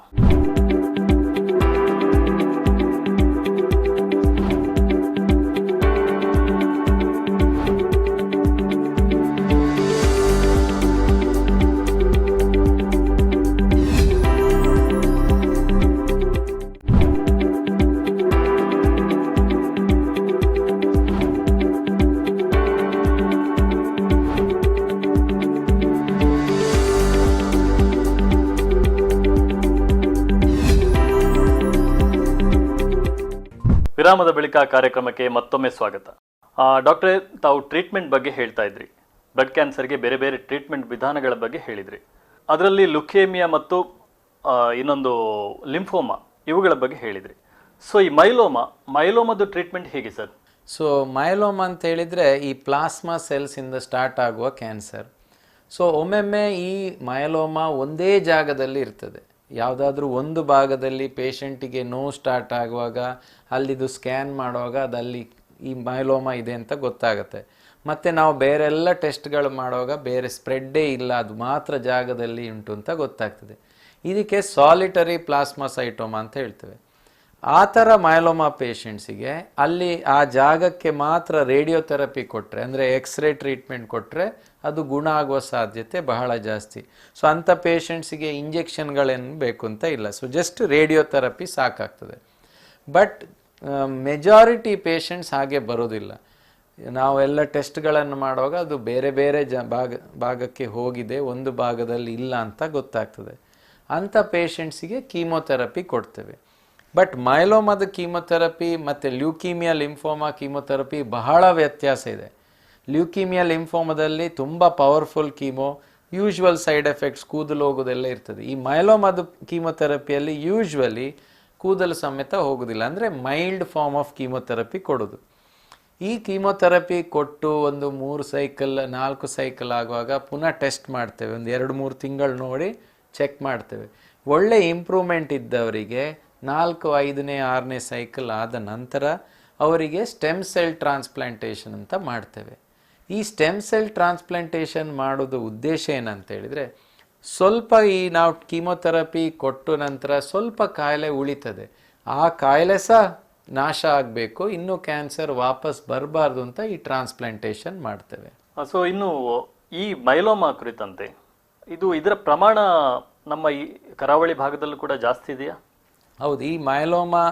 ವಿರಾಮದ ಬಳಿಕ ಕಾರ್ಯಕ್ರಮಕ್ಕೆ ಮತ್ತೊಮ್ಮೆ ಸ್ವಾಗತ. ಡಾಕ್ಟ್ರೇ, ತಾವು ಟ್ರೀಟ್ಮೆಂಟ್ ಬಗ್ಗೆ ಹೇಳ್ತಾ ಇದ್ರಿ. ಬ್ಲಡ್ ಕ್ಯಾನ್ಸರ್ಗೆ ಬೇರೆ ಬೇರೆ ಟ್ರೀಟ್ಮೆಂಟ್ ವಿಧಾನಗಳ ಬಗ್ಗೆ ಹೇಳಿದ್ರಿ. ಅದರಲ್ಲಿ ಲುಕೇಮಿಯಾ ಮತ್ತು ಇನ್ನೊಂದು ಲಿಂಫೋಮಾ ಇವುಗಳ ಬಗ್ಗೆ ಹೇಳಿದ್ರಿ. ಸೊ ಈ ಮೈಲೋಮದ ಟ್ರೀಟ್ಮೆಂಟ್ ಹೇಗೆ ಸರ್? ಸೊ ಮೈಲೋಮಾ ಅಂತ ಹೇಳಿದರೆ ಈ ಪ್ಲಾಸ್ಮಾ ಸೆಲ್ಸಿಂದ ಸ್ಟಾರ್ಟ್ ಆಗುವ ಕ್ಯಾನ್ಸರ್. ಸೊ ಒಮ್ಮೊಮ್ಮೆ ಈ ಮೈಲೋಮಾ ಒಂದೇ ಜಾಗದಲ್ಲಿ ಇರ್ತದೆ. ಯಾವುದಾದ್ರೂ ಒಂದು ಭಾಗದಲ್ಲಿ ಪೇಷಂಟಿಗೆ ನೋವು ಸ್ಟಾರ್ಟ್ ಆಗುವಾಗ ಅಲ್ಲಿದು ಸ್ಕ್ಯಾನ್ ಮಾಡುವಾಗ ಅದಲ್ಲಿ ಈ ಮೈಲೋಮಾ ಇದೆ ಅಂತ ಗೊತ್ತಾಗುತ್ತೆ. ಮತ್ತು ನಾವು ಬೇರೆಲ್ಲ ಟೆಸ್ಟ್ಗಳು ಮಾಡುವಾಗ ಬೇರೆ ಸ್ಪ್ರೆಡ್ಡೇ ಇಲ್ಲ, ಅದು ಮಾತ್ರ ಜಾಗದಲ್ಲಿ ಉಂಟು ಅಂತ ಗೊತ್ತಾಗ್ತದೆ. ಇದಕ್ಕೆ ಸಾಲಿಟರಿ ಪ್ಲಾಸ್ಮಾಸೈಟೋಮಾ ಅಂತ ಹೇಳ್ತೇವೆ. ಆ ಥರ ಮೈಲೋಮಾ ಪೇಷಂಟ್ಸಿಗೆ ಅಲ್ಲಿ ಆ ಜಾಗಕ್ಕೆ ಮಾತ್ರ ರೇಡಿಯೋಥೆರಪಿ ಕೊಟ್ಟರೆ, ಅಂದರೆ ಎಕ್ಸ್ರೇ ಟ್ರೀಟ್ಮೆಂಟ್ ಕೊಟ್ಟರೆ ಅದು ಗುಣ ಆಗುವ ಸಾಧ್ಯತೆ ಬಹಳ ಜಾಸ್ತಿ. ಸೊ ಅಂಥ ಪೇಷಂಟ್ಸಿಗೆ ಇಂಜೆಕ್ಷನ್ಗಳೇನು ಬೇಕು ಅಂತ ಇಲ್ಲ. ಸೊ ಜಸ್ಟ್ ರೇಡಿಯೋಥೆರಪಿ ಸಾಕಾಗ್ತದೆ. ಬಟ್ ಮೆಜಾರಿಟಿ ಪೇಷಂಟ್ಸ್ ಹಾಗೆ ಬರೋದಿಲ್ಲ. ನಾವೆಲ್ಲ ಟೆಸ್ಟ್ಗಳನ್ನು ಮಾಡುವಾಗ ಅದು ಬೇರೆ ಬೇರೆ ಭಾಗಕ್ಕೆ ಹೋಗಿದೆ, ಒಂದು ಭಾಗದಲ್ಲಿ ಇಲ್ಲ ಅಂತ ಗೊತ್ತಾಗ್ತದೆ. ಅಂಥ ಪೇಷಂಟ್ಸಿಗೆ ಕೀಮೋಥೆರಪಿ ಕೊಡ್ತೇವೆ. ಬಟ್ ಮೈಲೋಮಾದ ಕೀಮೋಥೆರಪಿ ಮತ್ತು ಲ್ಯೂಕೀಮಿಯಾ ಲಿಂಫೋಮಾ ಕೀಮೋಥೆರಪಿ ಬಹಳ ವ್ಯತ್ಯಾಸ ಇದೆ. ಲ್ಯೂಕೀಮಿಯಾ ಲಿಂಫೋಮಾದಲ್ಲಿ ತುಂಬ powerful chemo, usual side effects, ಕೂದಲು ಹೋಗೋದೆಲ್ಲ ಇರ್ತದೆ. ಈ ಮೈಲೋಮಾದ ಕೀಮೋಥೆರಪಿಯಲ್ಲಿ ಯೂಶ್ವಲಿ ಕೂದಲು ಸಮೇತ ಹೋಗೋದಿಲ್ಲ, ಅಂದರೆ ಮೈಲ್ಡ್ ಫಾರ್ಮ್ ಆಫ್ ಕೀಮೋಥೆರಪಿ ಕೊಡೋದು. ಈ ಕೀಮೋಥೆರಪಿ ಕೊಟ್ಟು ಒಂದು 3 ಸೈಕಲ್ 4 ಸೈಕಲ್ ಆಗುವಾಗ ಪುನಃ ಟೆಸ್ಟ್ ಮಾಡ್ತೇವೆ. ಒಂದು 2-3 ತಿಂಗಳು ನೋಡಿ ಚೆಕ್ ಮಾಡ್ತೇವೆ. ಒಳ್ಳೆ ಇಂಪ್ರೂವ್ಮೆಂಟ್ ಇದ್ದವರಿಗೆ 4, 5ನೇ 6ನೇ ಸೈಕಲ್ ಆದ ನಂತರ ಅವರಿಗೆ ಸ್ಟೆಮ್ ಸೆಲ್ ಟ್ರಾನ್ಸ್ಪ್ಲಾಂಟೇಷನ್ ಅಂತ ಮಾಡ್ತೇವೆ. ಈ ಸ್ಟೆಮ್ ಸೆಲ್ ಟ್ರಾನ್ಸ್ಪ್ಲಾಂಟೇಷನ್ ಮಾಡೋದು ಉದ್ದೇಶ ಏನಂತ ಹೇಳಿದರೆ, ಸ್ವಲ್ಪ ಈ ನಾವು ಕೀಮೋಥೆರಪಿ ಕೊಟ್ಟು ನಂತರ ಸ್ವಲ್ಪ ಕಾಯಿಲೆ ಉಳಿತದೆ, ಆ ಕಾಯಿಲೆ ಸಹ ನಾಶ ಆಗಬೇಕು, ಇನ್ನೂ ಕ್ಯಾನ್ಸರ್ ವಾಪಸ್ ಬರಬಾರ್ದು ಅಂತ ಈ ಟ್ರಾನ್ಸ್ಪ್ಲಾಂಟೇಷನ್ ಮಾಡ್ತೇವೆ. ಸೊ ಇನ್ನು ಈ ಮೈಲೋಮಾ ಕುರಿತಂತೆ ಇದರ ಪ್ರಮಾಣ ನಮ್ಮ ಈ ಕರಾವಳಿ ಭಾಗದಲ್ಲೂ ಕೂಡ ಜಾಸ್ತಿ ಇದೆಯಾ? ಹೌದು, ಈ ಮೈಲೋಮಾ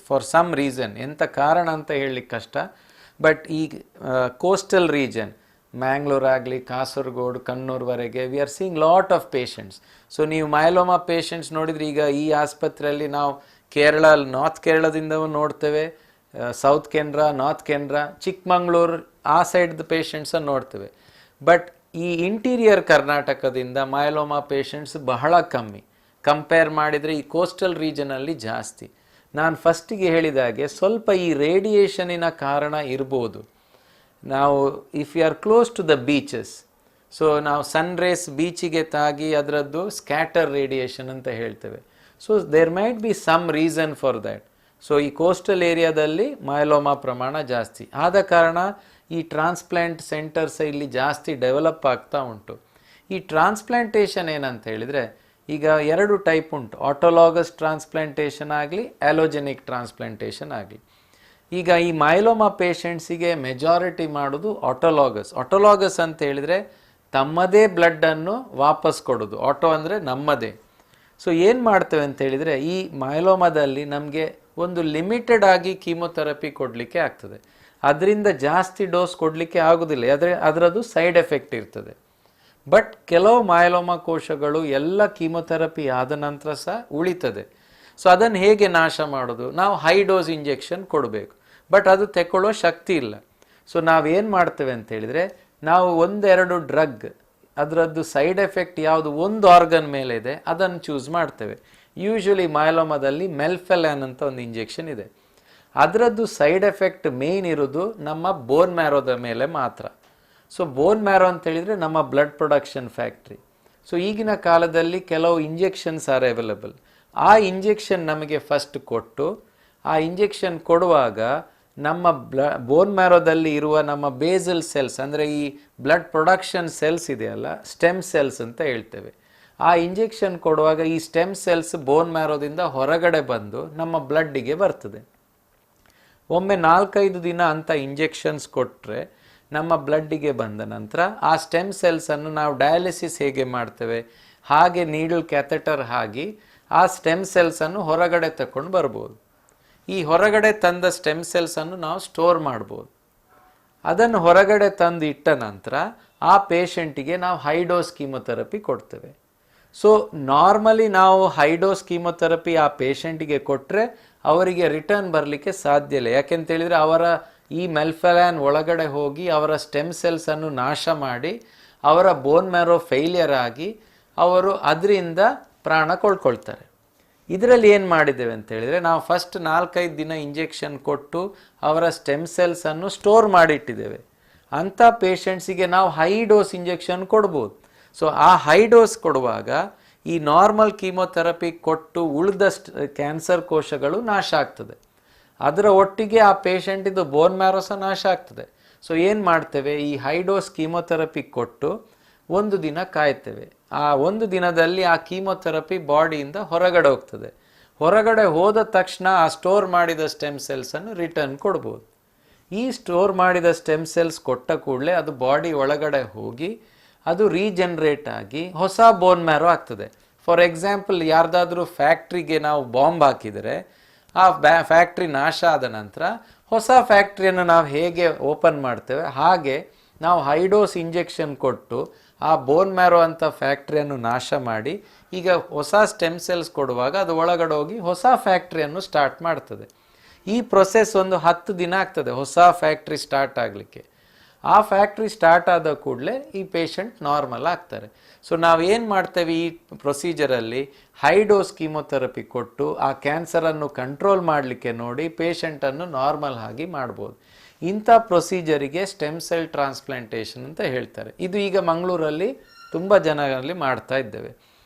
ಫಾರ್ ಸಮ್ ರೀಸನ್, ಎಂಥ ಕಾರಣ ಅಂತ ಹೇಳಲಿಕ್ಕೆ ಕಷ್ಟ, ಬಟ್ ಈ ಕೋಸ್ಟಲ್ ರೀಜನ್ ಮ್ಯಾಂಗ್ಳೂರ್ ಆಗಲಿ, ಕಾಸರಗೋಡು, ಕಣ್ಣೂರ್ವರೆಗೆ we are seeing lot of patients. So ನೀವು ಮೈಲೋಮಾ ಪೇಷಂಟ್ಸ್ ನೋಡಿದರೆ ಈಗ ಈ ಆಸ್ಪತ್ರೆಯಲ್ಲಿ ನಾವು ಕೇರಳ, ನಾರ್ತ್ ಕೇರಳದಿಂದವೂ ನೋಡ್ತೇವೆ, ಸೌತ್ ಕೆನರಾ, ನಾರ್ತ್ ಕೆನರಾ, ಚಿಕ್ಕಮಂಗ್ಳೂರು ಆ ಸೈಡ್ದು ಪೇಷಂಟ್ಸನ್ನು ನೋಡ್ತೇವೆ. ಬಟ್ ಈ ಇಂಟೀರಿಯರ್ ಕರ್ನಾಟಕದಿಂದ ಮೈಲೋಮಾ ಪೇಷಂಟ್ಸ್ ಬಹಳ ಕಮ್ಮಿ. ಕಂಪೇರ್ ಮಾಡಿದರೆ ಈ ಕೋಸ್ಟಲ್ ರೀಜನಲ್ಲಿ ಜಾಸ್ತಿ. ನಾನು ಫಸ್ಟಿಗೆ ಹೇಳಿದ ಹಾಗೆ ಸ್ವಲ್ಪ ಈ ರೇಡಿಯೇಷನಿನ ಕಾರಣ ಇರ್ಬೋದು. ನಾವು if you are close to the beaches, so ನಾವು ಸನ್ ರೇಸ್ ಬೀಚಿಗೆ ತಾಗಿ ಅದರದ್ದು ಸ್ಕ್ಯಾಟರ್ ರೇಡಿಯೇಷನ್ ಅಂತ ಹೇಳ್ತೇವೆ. So there might be some reason for that. So ಈ ಕೋಸ್ಟಲ್ ಏರಿಯಾದಲ್ಲಿ ಮೈಲೋಮಾ ಪ್ರಮಾಣ ಜಾಸ್ತಿ ಆದ ಕಾರಣ ಈ ಟ್ರಾನ್ಸ್ಪ್ಲಾಂಟ್ ಸೆಂಟರ್ಸ್ ಇಲ್ಲಿ ಜಾಸ್ತಿ ಡೆವಲಪ್ ಆಗ್ತಾ ಉಂಟು. ಈ ಟ್ರಾನ್ಸ್ಪ್ಲಾಂಟೇಷನ್ ಏನಂತ ಹೇಳಿದರೆ, ಈಗ 2 ಟೈಪ್ ಉಂಟು, ಆಟೋಲಾಗಸ್ ಟ್ರಾನ್ಸ್ಪ್ಲಾಂಟೇಷನ್ ಆಗಲಿ, ಆಲೋಜೆನಿಕ್ ಟ್ರಾನ್ಸ್ಪ್ಲಾಂಟೇಷನ್ ಆಗಲಿ. ಈಗ ಈ ಮೈಲೋಮಾ ಪೇಷಂಟ್ಸಿಗೆ ಮೆಜಾರಿಟಿ ಮಾಡೋದು ಆಟೋಲಾಗಸ್. ಆಟೋಲಾಗಸ್ ಅಂತ ಹೇಳಿದರೆ ತಮ್ಮದೇ ಬ್ಲಡ್ಡನ್ನು ವಾಪಸ್ ಕೊಡೋದು. ಆಟೋ ಅಂದರೆ ನಮ್ಮದೇ. ಸೊ ಏನು ಮಾಡ್ತೇವೆ ಅಂತ ಹೇಳಿದರೆ, ಈ ಮೈಲೋಮಾದಲ್ಲಿ ನಮಗೆ ಒಂದು ಲಿಮಿಟೆಡ್ ಆಗಿ ಕೀಮೋಥೆರಪಿ ಕೊಡಲಿಕ್ಕೆ ಆಗ್ತದೆ. ಅದರಿಂದ ಜಾಸ್ತಿ ಡೋಸ್ ಕೊಡಲಿಕ್ಕೆ ಆಗೋದಿಲ್ಲ, ಅದರದ್ದು ಸೈಡ್ ಎಫೆಕ್ಟ್ ಇರ್ತದೆ. ಬಟ್ ಕೆಲವು ಮೈಲೋಮಾ ಕೋಶಗಳು ಎಲ್ಲ ಕೀಮೋಥೆರಪಿ ಆದ ನಂತರ ಸಹ ಉಳಿತದೆ. ಸೊ ಅದನ್ನು ಹೇಗೆ ನಾಶ ಮಾಡೋದು? ನಾವು ಹೈ ಡೋಸ್ ಇಂಜೆಕ್ಷನ್ ಕೊಡಬೇಕು, ಬಟ್ ಅದು ತೆಕ್ಕೊಳ್ಳೋ ಶಕ್ತಿ ಇಲ್ಲ. ಸೊ ನಾವೇನು ಮಾಡ್ತೇವೆ ಅಂತ ಹೇಳಿದರೆ, ನಾವು 1-2 ಡ್ರಗ್ ಅದರದ್ದು ಸೈಡ್ ಎಫೆಕ್ಟ್ ಯಾವುದು ಒಂದು ಆರ್ಗನ್ ಮೇಲೆ ಇದೆ ಅದನ್ನು ಚೂಸ್ ಮಾಡ್ತೇವೆ. ಯೂಶ್ವಲಿ ಮೈಲೋಮಾದಲ್ಲಿ ಮೆಲ್ಫೆಲಾನ್ ಅಂತ ಒಂದು ಇಂಜೆಕ್ಷನ್ ಇದೆ. ಅದರದ್ದು ಸೈಡ್ ಎಫೆಕ್ಟ್ ಮೇನ್ ಇರೋದು ನಮ್ಮ ಬೋನ್ ಮ್ಯಾರೋದ ಮೇಲೆ ಮಾತ್ರ. ಸೊ ಬೋನ್ ಮ್ಯಾರೋ ಅಂತ ಹೇಳಿದರೆ ನಮ್ಮ ಬ್ಲಡ್ ಪ್ರೊಡಕ್ಷನ್ ಫ್ಯಾಕ್ಟ್ರಿ. ಸೊ ಈಗಿನ ಕಾಲದಲ್ಲಿ ಕೆಲವು ಇಂಜೆಕ್ಷನ್ಸ್ ಆರ್ ಅವೈಲಬಲ್. ಆ ಇಂಜೆಕ್ಷನ್ ನಮಗೆ ಫಸ್ಟ್ ಕೊಟ್ಟು, ಆ ಇಂಜೆಕ್ಷನ್ ಕೊಡುವಾಗ ನಮ್ಮ ಬೋನ್ ಮ್ಯಾರೋದಲ್ಲಿ ಇರುವ ನಮ್ಮ ಬೇಸಲ್ ಸೆಲ್ಸ್, ಅಂದರೆ ಈ ಬ್ಲಡ್ ಪ್ರೊಡಕ್ಷನ್ ಸೆಲ್ಸ್ ಇದೆಯಲ್ಲ, ಸ್ಟೆಮ್ ಸೆಲ್ಸ್ ಅಂತ ಹೇಳ್ತೇವೆ. ಆ ಇಂಜೆಕ್ಷನ್ ಕೊಡುವಾಗ ಈ ಸ್ಟೆಮ್ ಸೆಲ್ಸ್ ಬೋನ್ ಮ್ಯಾರೋದಿಂದ ಹೊರಗಡೆ ಬಂದು ನಮ್ಮ ಬ್ಲಡ್ಡಿಗೆ ಬರ್ತದೆ. ಒಮ್ಮೆ 4-5 ದಿನ ಅಂತ ಇಂಜೆಕ್ಷನ್ಸ್ ಕೊಟ್ಟರೆ ನಮ್ಮ ಬ್ಲಡ್ಡಿಗೆ ಬಂದ ನಂತರ ಆ ಸ್ಟೆಮ್ ಸೆಲ್ಸನ್ನು ನಾವು ಡಯಾಲಿಸಿಸ್ ಹೇಗೆ ಮಾಡ್ತೇವೆ ಹಾಗೆ ನೀಡಲ್ ಕ್ಯಾಥೆಟರ್ ಹಾಕಿ ಆ ಸ್ಟೆಮ್ ಸೆಲ್ಸನ್ನು ಹೊರಗಡೆ ತಗೊಂಡು ಬರ್ಬೋದು. ಈ ಹೊರಗಡೆ ತಂದ ಸ್ಟೆಮ್ ಸೆಲ್ಸನ್ನು ನಾವು ಸ್ಟೋರ್ ಮಾಡ್ಬೋದು. ಅದನ್ನು ಹೊರಗಡೆ ತಂದು ಇಟ್ಟ ನಂತರ ಆ ಪೇಷಂಟಿಗೆ ನಾವು ಹೈ ಡೋಸ್ ಕೀಮೋಥೆರಪಿ ಕೊಡ್ತೇವೆ. ಸೊ ನಾರ್ಮಲಿ ನಾವು ಹೈ ಡೋಸ್ ಕೀಮೋಥೆರಪಿ ಆ ಪೇಷಂಟಿಗೆ ಕೊಟ್ಟರೆ ಅವರಿಗೆ ರಿಟರ್ನ್ ಬರಲಿಕ್ಕೆ ಸಾಧ್ಯ ಇಲ್ಲ. ಯಾಕೆಂತೇಳಿದರೆ ಅವರ ಈ ಮೆಲ್ಫೆಲಾನ್ ಒಳಗಡೆ ಹೋಗಿ ಅವರ ಸ್ಟೆಮ್ ಸೆಲ್ಸನ್ನು ನಾಶ ಮಾಡಿ ಅವರ ಬೋನ್ ಮ್ಯಾರೋ ಫೇಲಿಯರ್ ಆಗಿ ಅವರು ಅದರಿಂದ ಪ್ರಾಣ ಕಳ್ಕೊಳ್ತಾರೆ. ಇದರಲ್ಲಿ ಏನು ಮಾಡಿದ್ದೇವೆ ಅಂತ ಹೇಳಿದರೆ, ನಾವು ಫಸ್ಟ್ 4-5 ದಿನ ಇಂಜೆಕ್ಷನ್ ಕೊಟ್ಟು ಅವರ ಸ್ಟೆಮ್ ಸೆಲ್ಸನ್ನು ಸ್ಟೋರ್ ಮಾಡಿಟ್ಟಿದ್ದೇವೆ. ಅಂಥ ಪೇಷಂಟ್ಸಿಗೆ ನಾವು ಹೈ ಡೋಸ್ ಇಂಜೆಕ್ಷನ್ ಕೊಡ್ಬೋದು. ಸೊ ಆ ಹೈ ಡೋಸ್ ಕೊಡುವಾಗ ಈ ನಾರ್ಮಲ್ ಕೀಮೊಥೆರಪಿ ಕೊಟ್ಟು ಉಳಿದ ಕ್ಯಾನ್ಸರ್ ಕೋಶಗಳು ನಾಶ ಆಗ್ತದೆ. ಅದರ ಒಟ್ಟಿಗೆ ಆ ಪೇಷಂಟಿದು ಬೋನ್ ಮ್ಯಾರೋ ಸಹ ನಾಶ ಆಗ್ತದೆ. ಸೊ ಏನು ಮಾಡ್ತೇವೆ, ಈ ಹೈ ಡೋಸ್ ಕೀಮೊಥೆರಪಿ ಕೊಟ್ಟು 1 ದಿನ ಕಾಯ್ತೇವೆ. ಆ 1 ದಿನದಲ್ಲಿ ಆ ಕೀಮೊಥೆರಪಿ ಬಾಡಿಯಿಂದ ಹೊರಗಡೆ ಹೋಗ್ತದೆ. ಹೊರಗಡೆ ಹೋದ ತಕ್ಷಣ ಆ ಸ್ಟೋರ್ ಮಾಡಿದ ಸ್ಟೆಮ್ ಸೆಲ್ಸನ್ನು ರಿಟರ್ನ್ ಕೊಡ್ಬೋದು. ಈ ಸ್ಟೋರ್ ಮಾಡಿದ ಸ್ಟೆಮ್ ಸೆಲ್ಸ್ ಕೊಟ್ಟ ಕೂಡಲೇ ಅದು ಬಾಡಿ ಒಳಗಡೆ ಹೋಗಿ ಅದು ರೀಜನ್ರೇಟ್ ಆಗಿ ಹೊಸ ಬೋನ್ ಮ್ಯಾರೋ ಆಗ್ತದೆ. ಫಾರ್ ಎಕ್ಸಾಂಪಲ್, ಯಾರ್ದಾದ್ರೂ ಫ್ಯಾಕ್ಟ್ರಿಗೆ ನಾವು ಬಾಂಬ್ ಹಾಕಿದರೆ ಆ ಫ್ಯಾಕ್ಟ್ರಿ ನಾಶ ಆದ ನಂತರ ಹೊಸ ಫ್ಯಾಕ್ಟ್ರಿಯನ್ನು ನಾವು ಹೇಗೆ ಓಪನ್ ಮಾಡ್ತೇವೆ, ಹಾಗೆ ನಾವು ಹೈ ಡೋಸ್ ಇಂಜೆಕ್ಷನ್ ಕೊಟ್ಟು ಆ ಬೋನ್ ಮ್ಯಾರೋ ಅಂತ ಫ್ಯಾಕ್ಟ್ರಿಯನ್ನು ನಾಶ ಮಾಡಿ ಈಗ ಹೊಸ ಸ್ಟೆಮ್ ಸೆಲ್ಸ್ ಕೊಡುವಾಗ ಅದು ಒಳಗಡೆ ಹೋಗಿ ಹೊಸ ಫ್ಯಾಕ್ಟ್ರಿಯನ್ನು ಸ್ಟಾರ್ಟ್ ಮಾಡ್ತದೆ. ಈ ಪ್ರೊಸೆಸ್ ಒಂದು 10 ದಿನ ಆಗ್ತದೆ ಹೊಸ ಫ್ಯಾಕ್ಟ್ರಿ ಸ್ಟಾರ್ಟ್ ಆಗಲಿಕ್ಕೆ. ಆ ಫ್ಯಾಕ್ಟ್ರಿ ಸ್ಟಾರ್ಟ್ ಆದ ಕೂಡಲೇ ಈ ಪೇಷಂಟ್ ನಾರ್ಮಲ್ ಆಗ್ತಾರೆ. ಸೊ ನಾವೇನು ಮಾಡ್ತೇವೆ, ಈ ಪ್ರೊಸೀಜರಲ್ಲಿ ಹೈ ಡೋಸ್ ಕೀಮೊಥೆರಪಿ ಕೊಟ್ಟು ಆ ಕ್ಯಾನ್ಸರನ್ನು ಕಂಟ್ರೋಲ್ ಮಾಡಲಿಕ್ಕೆ ನೋಡಿ ಪೇಷಂಟನ್ನು ನಾರ್ಮಲ್ ಆಗಿ ಮಾಡ್ಬೋದು. ಇಂಥ ಪ್ರೊಸೀಜರಿಗೆ ಸ್ಟೆಮ್ ಸೆಲ್ ಟ್ರಾನ್ಸ್ಪ್ಲಾಂಟೇಷನ್ ಅಂತ ಹೇಳ್ತಾರೆ. ಇದು ಈಗ ಮಂಗಳೂರಲ್ಲಿ ತುಂಬ ಜನರಲ್ಲಿ ಮಾಡ್ತಾ ಇದ್ದೇವೆ.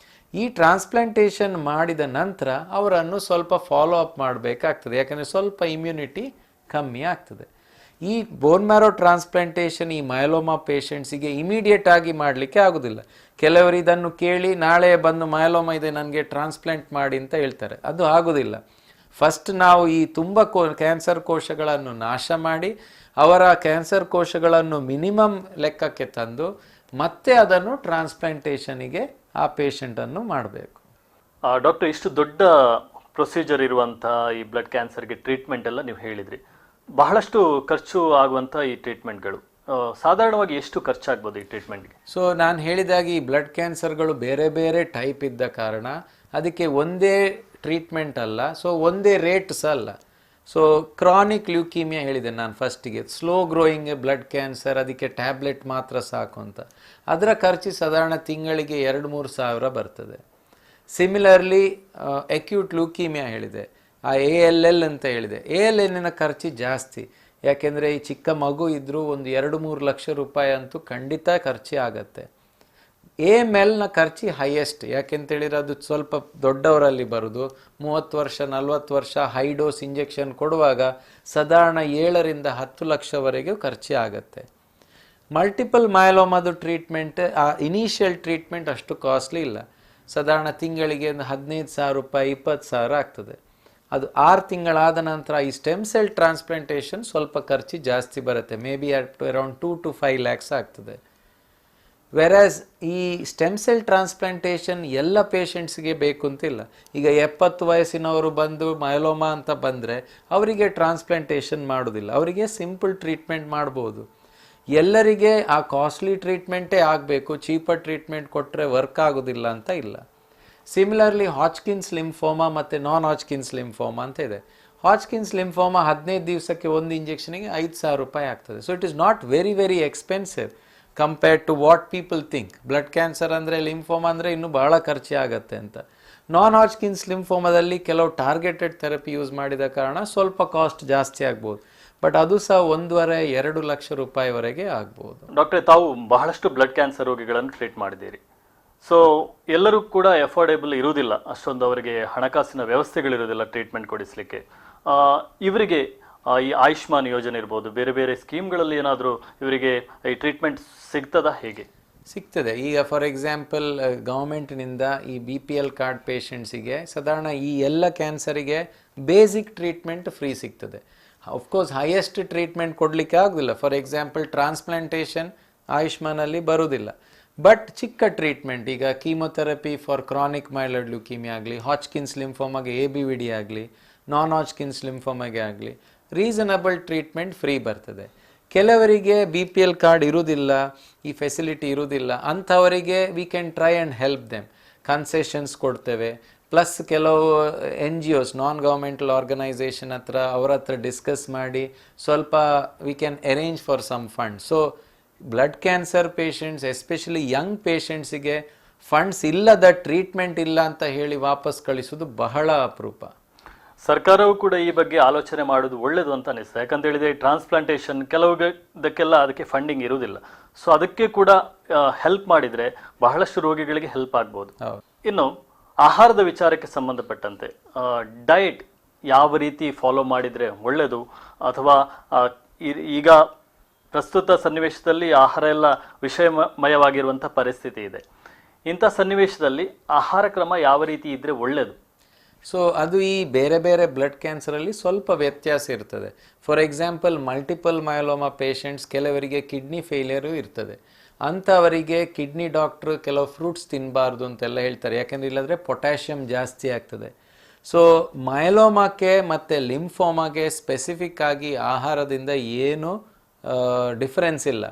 ಈ ಟ್ರಾನ್ಸ್ಪ್ಲಾಂಟೇಷನ್ ಮಾಡಿದ ನಂತರ ಅವರನ್ನು ಸ್ವಲ್ಪ ಫಾಲೋ ಅಪ್ ಮಾಡಬೇಕಾಗ್ತದೆ, ಯಾಕಂದರೆ ಸ್ವಲ್ಪ ಇಮ್ಯುನಿಟಿ ಕಮ್ಮಿ ಆಗ್ತದೆ. ಈ ಬೋನ್ ಮ್ಯಾರೋ ಟ್ರಾನ್ಸ್ಪ್ಲಾಂಟೇಷನ್ ಈ ಮಯಲೋಮಾ ಪೇಷಂಟ್ಸಿಗೆ ಇಮಿಡಿಯೇಟ್ ಆಗಿ ಮಾಡಲಿಕ್ಕೆ ಆಗೋದಿಲ್ಲ. ಕೆಲವರು ಇದನ್ನು ಕೇಳಿ ನಾಳೆ ಬಂದು ಮಯಲೋಮಾ ಇದೆ ನನಗೆ ಟ್ರಾನ್ಸ್ಪ್ಲಾಂಟ್ ಮಾಡಿ ಅಂತ ಹೇಳ್ತಾರೆ. ಅದು ಆಗೋದಿಲ್ಲ. ಫಸ್ಟ್ ನಾವು ಈ ತುಂಬ ಕ್ಯಾನ್ಸರ್ ಕೋಶಗಳನ್ನು ನಾಶ ಮಾಡಿ ಅವರ ಕ್ಯಾನ್ಸರ್ ಕೋಶಗಳನ್ನು ಮಿನಿಮಮ್ ಲೆಕ್ಕಕ್ಕೆ ತಂದು ಮತ್ತೆ ಅದನ್ನು ಟ್ರಾನ್ಸ್ಪ್ಲಾಂಟೇಷನಿಗೆ ಆ ಪೇಷಂಟನ್ನು ಮಾಡಬೇಕು. ಡಾಕ್ಟರ್, ಇಷ್ಟು ದೊಡ್ಡ ಪ್ರೊಸೀಜರ್ ಇರುವಂಥ ಈ ಬ್ಲಡ್ ಕ್ಯಾನ್ಸರ್ಗೆ ಟ್ರೀಟ್ಮೆಂಟ್ ಎಲ್ಲ ನೀವು ಹೇಳಿದ್ರಿ. ಬಹಳಷ್ಟು ಖರ್ಚು ಆಗುವಂಥ ಈ ಟ್ರೀಟ್ಮೆಂಟ್ಗಳು ಸಾಧಾರಣವಾಗಿ ಎಷ್ಟು ಖರ್ಚಾಗ್ಬೋದು ಈ ಟ್ರೀಟ್ಮೆಂಟ್ಗೆ? ಸೊ ನಾನು ಹೇಳಿದಾಗೆ ಈ ಬ್ಲಡ್ ಕ್ಯಾನ್ಸರ್ಗಳು ಬೇರೆ ಬೇರೆ ಟೈಪ್ ಇದ್ದ ಕಾರಣ ಅದಕ್ಕೆ ಒಂದೇ ಟ್ರೀಟ್ಮೆಂಟ್ ಅಲ್ಲ, ಸೊ ಒಂದೇ ರೇಟ್ ಸಹ ಅಲ್ಲ. ಸೊ ಕ್ರಾನಿಕ್ ಲ್ಯೂಕೀಮಿಯಾ ಹೇಳಿದೆ ನಾನು ಫಸ್ಟಿಗೆ, ಸ್ಲೋ ಗ್ರೋಯಿಂಗ್ ಬ್ಲಡ್ ಕ್ಯಾನ್ಸರ್, ಅದಕ್ಕೆ ಟ್ಯಾಬ್ಲೆಟ್ ಮಾತ್ರ ಸಾಕು ಅಂತ. ಅದರ ಖರ್ಚು ಸಾಧಾರಣ ತಿಂಗಳಿಗೆ 2-3 ಸಾವಿರ ಬರ್ತದೆ. ಸಿಮಿಲರ್ಲಿ ಅಕ್ಯೂಟ್ ಲ್ಯೂಕೀಮಿಯಾ ಹೇಳಿದೆ, ಆ ALL ಅಂತ ಹೇಳಿದೆ. ALLನ ಖರ್ಚು ಜಾಸ್ತಿ, ಯಾಕೆಂದರೆ ಈ ಚಿಕ್ಕ ಮಗು ಇದ್ದರೂ ಒಂದು 2-3 ಲಕ್ಷ ರೂಪಾಯಿ ಅಂತೂ ಖಂಡಿತ ಖರ್ಚು ಆಗತ್ತೆ. AMLನ ಖರ್ಚು ಹೈಯೆಸ್ಟ್, ಯಾಕೆಂತೇಳಿದ್ರೆ ಅದು ಸ್ವಲ್ಪ ದೊಡ್ಡವರಲ್ಲಿ ಬರೋದು. 30 ವರ್ಷ 40 ವರ್ಷ ಹೈ ಡೋಸ್ ಇಂಜೆಕ್ಷನ್ ಕೊಡುವಾಗ ಸಾಧಾರಣ 7ರಿಂದ 10 ಲಕ್ಷವರೆಗೂ ಖರ್ಚು ಆಗತ್ತೆ. ಮಲ್ಟಿಪಲ್ ಮಯಲೋಮಾದು ಟ್ರೀಟ್ಮೆಂಟ್, ಆ ಇನಿಷಿಯಲ್ ಟ್ರೀಟ್ಮೆಂಟ್ ಅಷ್ಟು ಕಾಸ್ಟ್ಲಿ ಇಲ್ಲ. ಸಾಧಾರಣ ತಿಂಗಳಿಗೆ ಒಂದು 15,000 ರೂಪಾಯಿ 20,000 ಆಗ್ತದೆ. ಅದು 6 ತಿಂಗಳಾದ ನಂತರ ಈ ಸ್ಟೆಮ್ ಸೆಲ್ ಟ್ರಾನ್ಸ್ಪ್ಲಾಂಟೇಷನ್ ಸ್ವಲ್ಪ ಖರ್ಚು ಜಾಸ್ತಿ ಬರುತ್ತೆ, may be around 2 to 5 lakhs ಆಗ್ತದೆ. ವೆರಾಸ್ ಈ ಸ್ಟೆಮ್ ಸೆಲ್ ಟ್ರಾನ್ಸ್ಪ್ಲಾಂಟೇಷನ್ ಎಲ್ಲ ಪೇಷಂಟ್ಸ್ಗೆ ಬೇಕು ಅಂತಿಲ್ಲ. ಈಗ 70 ವಯಸ್ಸಿನವರು ಬಂದು ಮಯಲೋಮಾ ಅಂತ ಬಂದರೆ ಅವರಿಗೆ ಟ್ರಾನ್ಸ್ಪ್ಲಾಂಟೇಷನ್ ಮಾಡೋದಿಲ್ಲ, ಅವರಿಗೆ ಸಿಂಪಲ್ ಟ್ರೀಟ್ಮೆಂಟ್ ಮಾಡ್ಬೋದು. ಎಲ್ಲರಿಗೆ ಆ ಕಾಸ್ಟ್ಲಿ ಟ್ರೀಟ್ಮೆಂಟೇ ಆಗಬೇಕು, ಚೀಪರ್ ಟ್ರೀಟ್ಮೆಂಟ್ ಕೊಟ್ಟರೆ ವರ್ಕ್ ಆಗೋದಿಲ್ಲ ಅಂತ ಇಲ್ಲ. ಸಿಮಿಲರ್ಲಿ ಹಾಚ್ಕಿನ್ಸ್ ಲಿಂಫೋಮಾ ಮತ್ತು ನಾನ್ ಹಾಚ್ಕಿನ್ಸ್ ಲಿಂಫೋಮಾ ಅಂತ ಇದೆ. ಹಾಚ್ಕಿನ್ಸ್ ಲಿಂಫೋಮಾ 15 ದಿವಸಕ್ಕೆ ಒಂದು ಇಂಜೆಕ್ಷನಿಗೆ 5,000 ರೂಪಾಯಿ ಆಗ್ತದೆ. So it is not very expensive compared to what people think. Blood cancer ಅಂದರೆ, ಲಿಂಫೋಮಾ ಅಂದರೆ ಇನ್ನೂ ಬಹಳ ಖರ್ಚು ಆಗುತ್ತೆ ಅಂತ. ನಾನ್ ಹಾಚ್ಕಿನ್ಸ್ ಲಿಂಫೋಮಾದಲ್ಲಿ ಕೆಲವು ಟಾರ್ಗೆಟೆಡ್ ಥೆರಪಿ ಯೂಸ್ ಮಾಡಿದ ಕಾರಣ ಸ್ವಲ್ಪ ಕಾಸ್ಟ್ ಜಾಸ್ತಿ ಆಗ್ಬೋದು, ಬಟ್ ಅದು ಸಹ 1.5-2 ಲಕ್ಷ ರೂಪಾಯಿವರೆಗೆ ಆಗ್ಬೋದು. ಡಾಕ್ಟ್ರೆ, ತಾವು ಬಹಳಷ್ಟು ಬ್ಲಡ್ ಕ್ಯಾನ್ಸರ್ ರೋಗಿಗಳನ್ನು ಟ್ರೀಟ್ ಮಾಡಿದ್ದೀರಿ. ಸೊ ಎಲ್ಲರೂ ಕೂಡ ಎಫೋರ್ಡೆಬಲ್ ಇರುವುದಿಲ್ಲ, ಅಷ್ಟೊಂದು ಅವರಿಗೆ ಹಣಕಾಸಿನ ವ್ಯವಸ್ಥೆಗಳಿರೋದಿಲ್ಲ ಟ್ರೀಟ್ಮೆಂಟ್ ಕೊಡಿಸಲಿಕ್ಕೆ. ಇವರಿಗೆ ಈ ಆಯುಷ್ಮಾನ್ ಯೋಜನೆ ಇರ್ಬೋದು, ಬೇರೆ ಬೇರೆ ಸ್ಕೀಮ್ಗಳಲ್ಲಿ ಏನಾದರೂ ಇವರಿಗೆ ಈ ಟ್ರೀಟ್ಮೆಂಟ್ ಸಿಗ್ತದಾ, ಹೇಗೆ? ಸಿಗ್ತದೆ. ಈಗ ಫಾರ್ ಎಕ್ಸಾಂಪಲ್ ಗೌರ್ಮೆಂಟ್ನಿಂದ ಈ BPL ಕಾರ್ಡ್ ಪೇಷಂಟ್ಸಿಗೆ ಸಾಧಾರಣ ಈ ಎಲ್ಲ ಕ್ಯಾನ್ಸರಿಗೆ ಬೇಸಿಕ್ ಟ್ರೀಟ್ಮೆಂಟ್ ಫ್ರೀ ಸಿಗ್ತದೆ. ಆಫ್ಕೋರ್ಸ್ ಹೈಯೆಸ್ಟ್ ಟ್ರೀಟ್ಮೆಂಟ್ ಕೊಡಲಿಕ್ಕೆ ಆಗೋದಿಲ್ಲ. ಫಾರ್ ಎಕ್ಸಾಂಪಲ್ ಟ್ರಾನ್ಸ್ಪ್ಲಾಂಟೇಷನ್ ಆಯುಷ್ಮಾನಲ್ಲಿ ಬರೋದಿಲ್ಲ, ಬಟ್ ಚಿಕ್ಕ ಟ್ರೀಟ್ಮೆಂಟ್, ಈಗ ಕೀಮೊಥೆರಪಿ ಫಾರ್ ಕ್ರಾನಿಕ್ ಮೈಲಾಯ್ಡ್ ಲ್ಯೂಕೀಮಿಯಾ ಆಗಲಿ, ಹಾಚ್ಕಿನ್ಸ್ ಲಿಂಫೋಮಾಗೆ ABVD ಆಗಲಿ, ನಾನ್ ಹಾಚ್ಕಿನ್ಸ್ ಲಿಂಫೋಮಾಗೆ ಆಗಲಿ ರೀಸನಬಲ್ ಟ್ರೀಟ್ಮೆಂಟ್ ಫ್ರೀ ಬರ್ತದೆ. ಕೆಲವರಿಗೆ BPL ಕಾರ್ಡ್ ಇರುವುದಿಲ್ಲ, ಈ ಫೆಸಿಲಿಟಿ ಇರುವುದಿಲ್ಲ, ಅಂಥವರಿಗೆ we can try and help them, concessions ಕೊಡ್ತೇವೆ. ಪ್ಲಸ್ ಕೆಲವು NGOs, ನಾನ್ ಗೌರ್ಮೆಂಟಲ್ ಆರ್ಗನೈಸೇಷನ್ ಅವ್ರ ಹತ್ರ ಡಿಸ್ಕಸ್ ಮಾಡಿ ಸ್ವಲ್ಪ we can arrange for some fund. So blood cancer patients, especially young ಪೇಷಂಟ್ಸಿಗೆ ಫಂಡ್ಸ್ ಇಲ್ಲದ ಟ್ರೀಟ್ಮೆಂಟ್ ಇಲ್ಲ ಅಂತ ಹೇಳಿ ವಾಪಸ್ ಕಳಿಸೋದು ಬಹಳ ಅಪರೂಪ. ಸರ್ಕಾರವು ಕೂಡ ಈ ಬಗ್ಗೆ ಆಲೋಚನೆ ಮಾಡೋದು ಒಳ್ಳೇದು ಅಂತ ಅನಿಸ್ತದೆ. ಯಾಕಂತ ಹೇಳಿದ್ರೆ ಟ್ರಾನ್ಸ್ಪ್ಲಾಂಟೇಷನ್ ಕೆಲವುದಕ್ಕೆಲ್ಲ ಅದಕ್ಕೆ ಫಂಡಿಂಗ್ ಇರುವುದಿಲ್ಲ. ಸೊ ಅದಕ್ಕೆ ಕೂಡ ಹೆಲ್ಪ್ ಮಾಡಿದ್ರೆ ಬಹಳಷ್ಟು ರೋಗಿಗಳಿಗೆ ಹೆಲ್ಪ್ ಆಗ್ಬೋದು. ಇನ್ನು ಆಹಾರದ ವಿಚಾರಕ್ಕೆ ಸಂಬಂಧಪಟ್ಟಂತೆ ಡಯಟ್ ಯಾವ ರೀತಿ ಫಾಲೋ ಮಾಡಿದ್ರೆ ಒಳ್ಳೆಯದು, ಅಥವಾ ಈಗ ಪ್ರಸ್ತುತ ಸನ್ನಿವೇಶದಲ್ಲಿ ಆಹಾರ ಎಲ್ಲ ವಿಷಮಯವಾಗಿರುವಂಥ ಪರಿಸ್ಥಿತಿ ಇದೆ. ಇಂಥ ಸನ್ನಿವೇಶದಲ್ಲಿ ಆಹಾರ ಕ್ರಮ ಯಾವ ರೀತಿ ಇದ್ದರೆ ಒಳ್ಳೆಯದು? ಸೊ ಅದು ಈ ಬೇರೆ ಬೇರೆ ಬ್ಲಡ್ ಕ್ಯಾನ್ಸರಲ್ಲಿ ಸ್ವಲ್ಪ ವ್ಯತ್ಯಾಸ ಇರ್ತದೆ. ಫಾರ್ ಎಕ್ಸಾಂಪಲ್ ಮಲ್ಟಿಪಲ್ ಮಯೋಲೋಮಾ ಪೇಷಂಟ್ಸ್, ಕೆಲವರಿಗೆ ಕಿಡ್ನಿ ಫೇಲಿಯರು ಇರ್ತದೆ. ಅಂಥವರಿಗೆ ಕಿಡ್ನಿ ಡಾಕ್ಟ್ರು ಕೆಲವು ಫ್ರೂಟ್ಸ್ ತಿನ್ನಬಾರ್ದು ಅಂತೆಲ್ಲ ಹೇಳ್ತಾರೆ, ಯಾಕೆಂದರೆ ಇಲ್ಲಾಂದರೆ ಪೊಟ್ಯಾಷಿಯಮ್ ಜಾಸ್ತಿ ಆಗ್ತದೆ. ಸೊ ಮಯೋಲೋಮಾಕ್ಕೆ ಮತ್ತು ಲಿಂಫೋಮಾಗೆ ಸ್ಪೆಸಿಫಿಕ್ ಆಗಿ ಆಹಾರದಿಂದ ಏನು ಡಿಫರೆನ್ಸ್ ಇಲ್ಲ.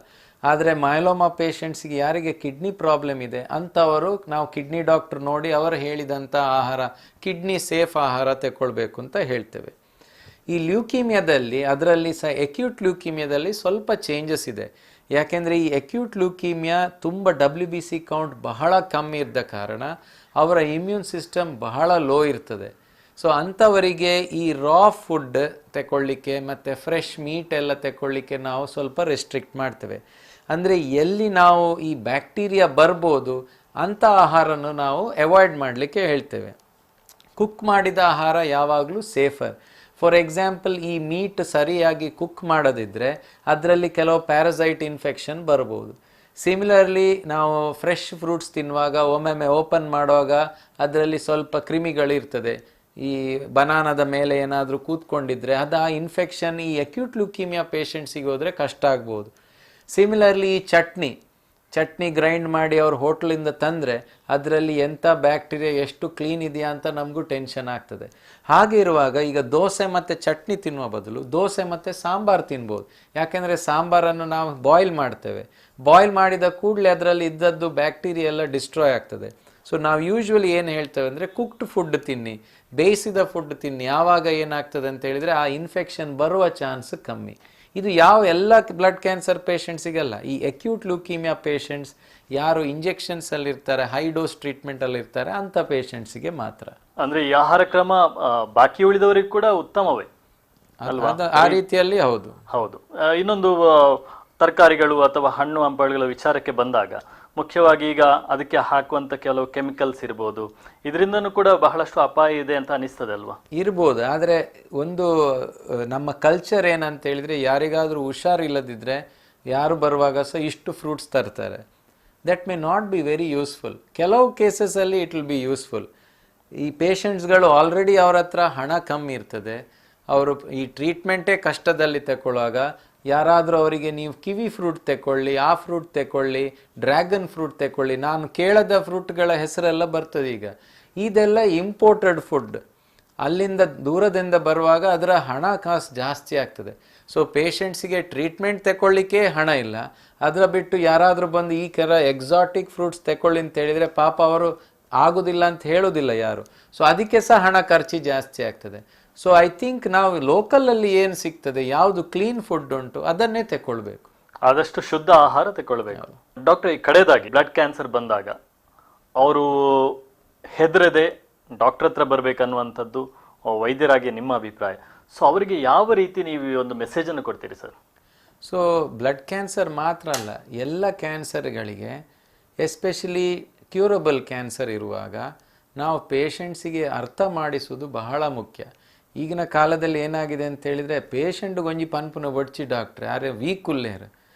ಆದರೆ ಮಯೋಲೋಮಾ ಪೇಷಂಟ್ಸಿಗೆ ಯಾರಿಗೆ ಕಿಡ್ನಿ ಪ್ರಾಬ್ಲಮ್ ಇದೆ ಅಂಥವರು ನಾವು ಕಿಡ್ನಿ ಡಾಕ್ಟ್ರ್ ನೋಡಿ ಅವರು ಹೇಳಿದಂಥ ಆಹಾರ, ಕಿಡ್ನಿ ಸೇಫ್ ಆಹಾರ ತಗೊಳ್ಬೇಕು ಅಂತ ಹೇಳ್ತೇವೆ. ಈ ಲ್ಯೂಕೀಮಿಯಾದಲ್ಲಿ, ಅದರಲ್ಲಿ ಸಹ ಎಕ್ಯೂಟ್ ಲ್ಯೂಕೀಮಿಯಾದಲ್ಲಿ ಸ್ವಲ್ಪ ಚೇಂಜಸ್ ಇದೆ. ಯಾಕೆಂದರೆ ಈ ಎಕ್ಯೂಟ್ ಲ್ಯೂಕೀಮಿಯಾ ತುಂಬ WBC ಕೌಂಟ್ ಬಹಳ ಕಮ್ಮಿ ಇದ್ದ ಕಾರಣ ಅವರ ಇಮ್ಯೂನ್ ಸಿಸ್ಟಮ್ ಬಹಳ ಲೋ ಇರ್ತದೆ. ಸೊ ಅಂಥವರಿಗೆ ಈ ರಾ ಫುಡ್ ತಗೊಳ್ಳಿಕ್ಕೆ ಮತ್ತು ಫ್ರೆಶ್ ಮೀಟ್ ಎಲ್ಲ ತಗೊಳ್ಳಿಕ್ಕೆ ನಾವು ಸ್ವಲ್ಪ ರೆಸ್ಟ್ರಿಕ್ಟ್ ಮಾಡ್ತೇವೆ. ಅಂದರೆ ಎಲ್ಲಿ ನಾವು ಈ ಬ್ಯಾಕ್ಟೀರಿಯಾ ಬರ್ಬೋದು ಅಂಥ ಆಹಾರನ ನಾವು ಅವಾಯ್ಡ್ ಮಾಡಲಿಕ್ಕೆ ಹೇಳ್ತೇವೆ. ಕುಕ್ ಮಾಡಿದ ಆಹಾರ ಯಾವಾಗಲೂ ಸೇಫರ್. ಫಾರ್ ಎಕ್ಸಾಂಪಲ್ ಈ ಮೀಟ್ ಸರಿಯಾಗಿ ಕುಕ್ ಮಾಡೋದಿದ್ದರೆ ಅದರಲ್ಲಿ ಕೆಲವು ಪ್ಯಾರಸೈಟ್ ಇನ್ಫೆಕ್ಷನ್ ಬರ್ಬೋದು. ಸಿಮಿಲರ್ಲಿ ನಾವು ಫ್ರೆಶ್ ಫ್ರೂಟ್ಸ್ ತಿನ್ನುವಾಗ ಒಮ್ಮೊಮ್ಮೆ ಓಪನ್ ಮಾಡುವಾಗ ಅದರಲ್ಲಿ ಸ್ವಲ್ಪ ಕ್ರಿಮಿಗಳಿರ್ತದೆ. ಈ ಬನಾನದ ಮೇಲೆ ಏನಾದರೂ ಕೂತ್ಕೊಂಡಿದ್ರೆ ಅದು ಆ ಇನ್ಫೆಕ್ಷನ್ ಈ ಅಕ್ಯೂಟ್ ಲ್ಯೂಕೀಮಿಯಾ ಪೇಷಂಟ್ಸಿಗೆ ಹೋದರೆ ಕಷ್ಟ ಆಗ್ಬೋದು. ಸಿಮಿಲರ್ಲಿ ಈ ಚಟ್ನಿ ಗ್ರೈಂಡ್ ಮಾಡಿ ಅವ್ರು ಹೋಟ್ಲಿಂದ ತಂದರೆ ಅದರಲ್ಲಿ ಎಂಥ ಬ್ಯಾಕ್ಟೀರಿಯಾ ಎಷ್ಟು ಕ್ಲೀನ್ ಇದೆಯಾ ಅಂತ ನಮಗೂ ಟೆನ್ಷನ್ ಆಗ್ತದೆ. ಹಾಗೆ ಇರುವಾಗ ಈಗ ದೋಸೆ ಮತ್ತು ಚಟ್ನಿ ತಿನ್ನುವ ಬದಲು ದೋಸೆ ಮತ್ತು ಸಾಂಬಾರು ತಿನ್ಬೋದು. ಯಾಕೆಂದರೆ ಸಾಂಬಾರನ್ನು ನಾವು ಬಾಯ್ಲ್ ಮಾಡ್ತೇವೆ. ಬಾಯ್ಲ್ ಮಾಡಿದ ಕೂಡಲೇ ಅದರಲ್ಲಿ ಇದ್ದದ್ದು ಬ್ಯಾಕ್ಟೀರಿಯಾ ಎಲ್ಲ ಡಿಸ್ಟ್ರಾಯ್ ಆಗ್ತದೆ. ಸೊ ನಾವು ಯೂಶ್ವಲಿ ಏನು ಹೇಳ್ತೇವೆ ಅಂದರೆ ಕುಕ್ಡ್ ಫುಡ್ ತಿನ್ನಿ, ಬೇಯಿಸಿದ ಫುಡ್ ತಿನ್ನಿ. ಆವಾಗ ಏನಾಗ್ತದೆ ಅಂತ ಹೇಳಿದರೆ ಆ ಇನ್ಫೆಕ್ಷನ್ ಬರುವ ಚಾನ್ಸ್ ಕಮ್ಮಿ. ಇದು ಎಲ್ಲ ಬ್ಲಡ್ ಕ್ಯಾನ್ಸರ್ ಪೇಷಂಟ್ಸಿಗೆಲ್ಲ, ಈ ಅಕ್ಯೂಟ್ ಲ್ಯೂಕೀಮಿಯಾ ಪೇಷಂಟ್ಸ್ ಯಾರು ಇಂಜೆಕ್ಷನ್ಸಲ್ಲಿರ್ತಾರೆ, ಹೈ ಡೋಸ್ ಟ್ರೀಟ್ಮೆಂಟಲ್ಲಿರ್ತಾರೆ ಅಂಥ ಪೇಷಂಟ್ಸಿಗೆ ಮಾತ್ರ. ಅಂದರೆ ಈ ಆಹಾರ ಕ್ರಮ ಬಾಕಿ ಉಳಿದವರಿಗೆ ಕೂಡ ಉತ್ತಮವೇ ಅಲ್ವಾ? ಆ ರೀತಿಯಲ್ಲಿ ಹೌದು. ಇನ್ನೊಂದು ತರಕಾರಿಗಳು ಅಥವಾ ಹಣ್ಣು ಹಂಪಲುಗಳ ವಿಚಾರಕ್ಕೆ ಬಂದಾಗ ಮುಖ್ಯವಾಗಿ ಈಗ ಅದಕ್ಕೆ ಹಾಕುವಂಥ ಕೆಲವು ಕೆಮಿಕಲ್ಸ್ ಇರ್ಬೋದು, ಇದರಿಂದನೂ ಕೂಡ ಬಹಳಷ್ಟು ಅಪಾಯ ಇದೆ ಅಂತ ಅನಿಸ್ತದೆ ಅಲ್ವಾ? ಇರ್ಬೋದು. ಆದರೆ ಒಂದು ನಮ್ಮ ಕಲ್ಚರ್ ಏನಂತ ಹೇಳಿದರೆ, ಯಾರಿಗಾದರೂ ಹುಷಾರಿಲ್ಲದಿದ್ದರೆ ಯಾರು ಬರುವಾಗ ಸಹ ಇಷ್ಟು ಫ್ರೂಟ್ಸ್ ತರ್ತಾರೆ. That may not be very useful. ಕೆಲವು ಕೇಸಸಲ್ಲಿ ಇಟ್ ವಿಲ್ ಬಿ ಯೂಸ್ಫುಲ್. ಈ ಪೇಷಂಟ್ಸ್ಗಳು ಆಲ್ರೆಡಿ ಅವ್ರ ಹತ್ರ ಹಣ ಕಮ್ಮಿ ಇರ್ತದೆ, ಅವರು ಈ ಟ್ರೀಟ್ಮೆಂಟೇ ಕಷ್ಟದಲ್ಲಿ ತಗೊಳ್ಳುವಾಗ ಯಾರಾದರೂ ಅವರಿಗೆ ನೀವು ಕಿವಿ ಫ್ರೂಟ್ ತಗೊಳ್ಳಿ, ಆ ಫ್ರೂಟ್ ತಗೊಳ್ಳಿ, ಡ್ರ್ಯಾಗನ್ ಫ್ರೂಟ್ ತಗೊಳ್ಳಿ, ನಾನು ಕೇಳದ ಫ್ರೂಟ್ಗಳ ಹೆಸರೆಲ್ಲ ಬರ್ತದೆ. ಈಗ ಇದೆಲ್ಲ ಇಂಪೋರ್ಟೆಡ್ ಫುಡ್, ಅಲ್ಲಿಂದ ದೂರದಿಂದ ಬರುವಾಗ ಅದರ ಹಣ ಕಾಸು ಜಾಸ್ತಿ ಆಗ್ತದೆ. ಸೊ ಪೇಷಂಟ್ಸಿಗೆ ಟ್ರೀಟ್ಮೆಂಟ್ ತಗೊಳ್ಳಿಕ್ಕೆ ಹಣ ಇಲ್ಲ, ಅದರ ಬಿಟ್ಟು ಯಾರಾದರೂ ಬಂದು ಈ ಎಕ್ಸಾಟಿಕ್ ಫ್ರೂಟ್ಸ್ ತಗೊಳ್ಳಿ ಅಂತ ಹೇಳಿದರೆ ಪಾಪ ಅವರು ಆಗೋದಿಲ್ಲ ಅಂತ ಹೇಳೋದಿಲ್ಲ ಯಾರು. ಸೊ ಅದಕ್ಕೆ ಸಹ ಹಣ ಖರ್ಚು ಜಾಸ್ತಿ ಆಗ್ತದೆ. ಸೊ ಐ ಥಿಂಕ್ ನಾವು ಲೋಕಲಲ್ಲಿ ಏನು ಸಿಗ್ತದೆ, ಯಾವುದು ಕ್ಲೀನ್ ಫುಡ್ ಉಂಟು ಅದನ್ನೇ ತಗೊಳ್ಬೇಕು, ಆದಷ್ಟು ಶುದ್ಧ ಆಹಾರ ತಗೊಳ್ಬೇಕು. ಡಾಕ್ಟರ್, ಈ ಕಡೆದಾಗಿ ಬ್ಲಡ್ ಕ್ಯಾನ್ಸರ್ ಬಂದಾಗ ಅವರು ಹೆದರದೆ ಡಾಕ್ಟರ್ ಹತ್ರ ಬರ್ಬೇಕನ್ನುವಂಥದ್ದು ವೈದ್ಯರಾಗಿ ನಿಮ್ಮ ಅಭಿಪ್ರಾಯ. ಸೊ ಅವರಿಗೆ ಯಾವ ರೀತಿ ನೀವು ಈ ಒಂದು ಮೆಸೇಜನ್ನು ಕೊಡ್ತೀರಿ ಸರ್? ಸೊ ಬ್ಲಡ್ ಕ್ಯಾನ್ಸರ್ ಮಾತ್ರ ಅಲ್ಲ, ಎಲ್ಲ ಕ್ಯಾನ್ಸರ್ಗಳಿಗೆ, ಎಸ್ಪೆಷಲಿ ಕ್ಯೂರಬಲ್ ಕ್ಯಾನ್ಸರ್ ಇರುವಾಗ ನಾವು ಪೇಷಂಟ್ಸಿಗೆ ಅರ್ಥ ಮಾಡಿಸೋದು ಬಹಳ ಮುಖ್ಯ. ಈಗಿನ ಕಾಲದಲ್ಲಿ ಏನಾಗಿದೆ ಅಂತ ಹೇಳಿದರೆ, ಪೇಷಂಟ್ಗೆ ಒಂಜಿ ಪನ್ಪುನ ಒಡ್ಚಿ ಡಾಕ್ಟ್ರೆ ಯಾರೇ ವೀಕ್ ಉಲ್ಲೇರು,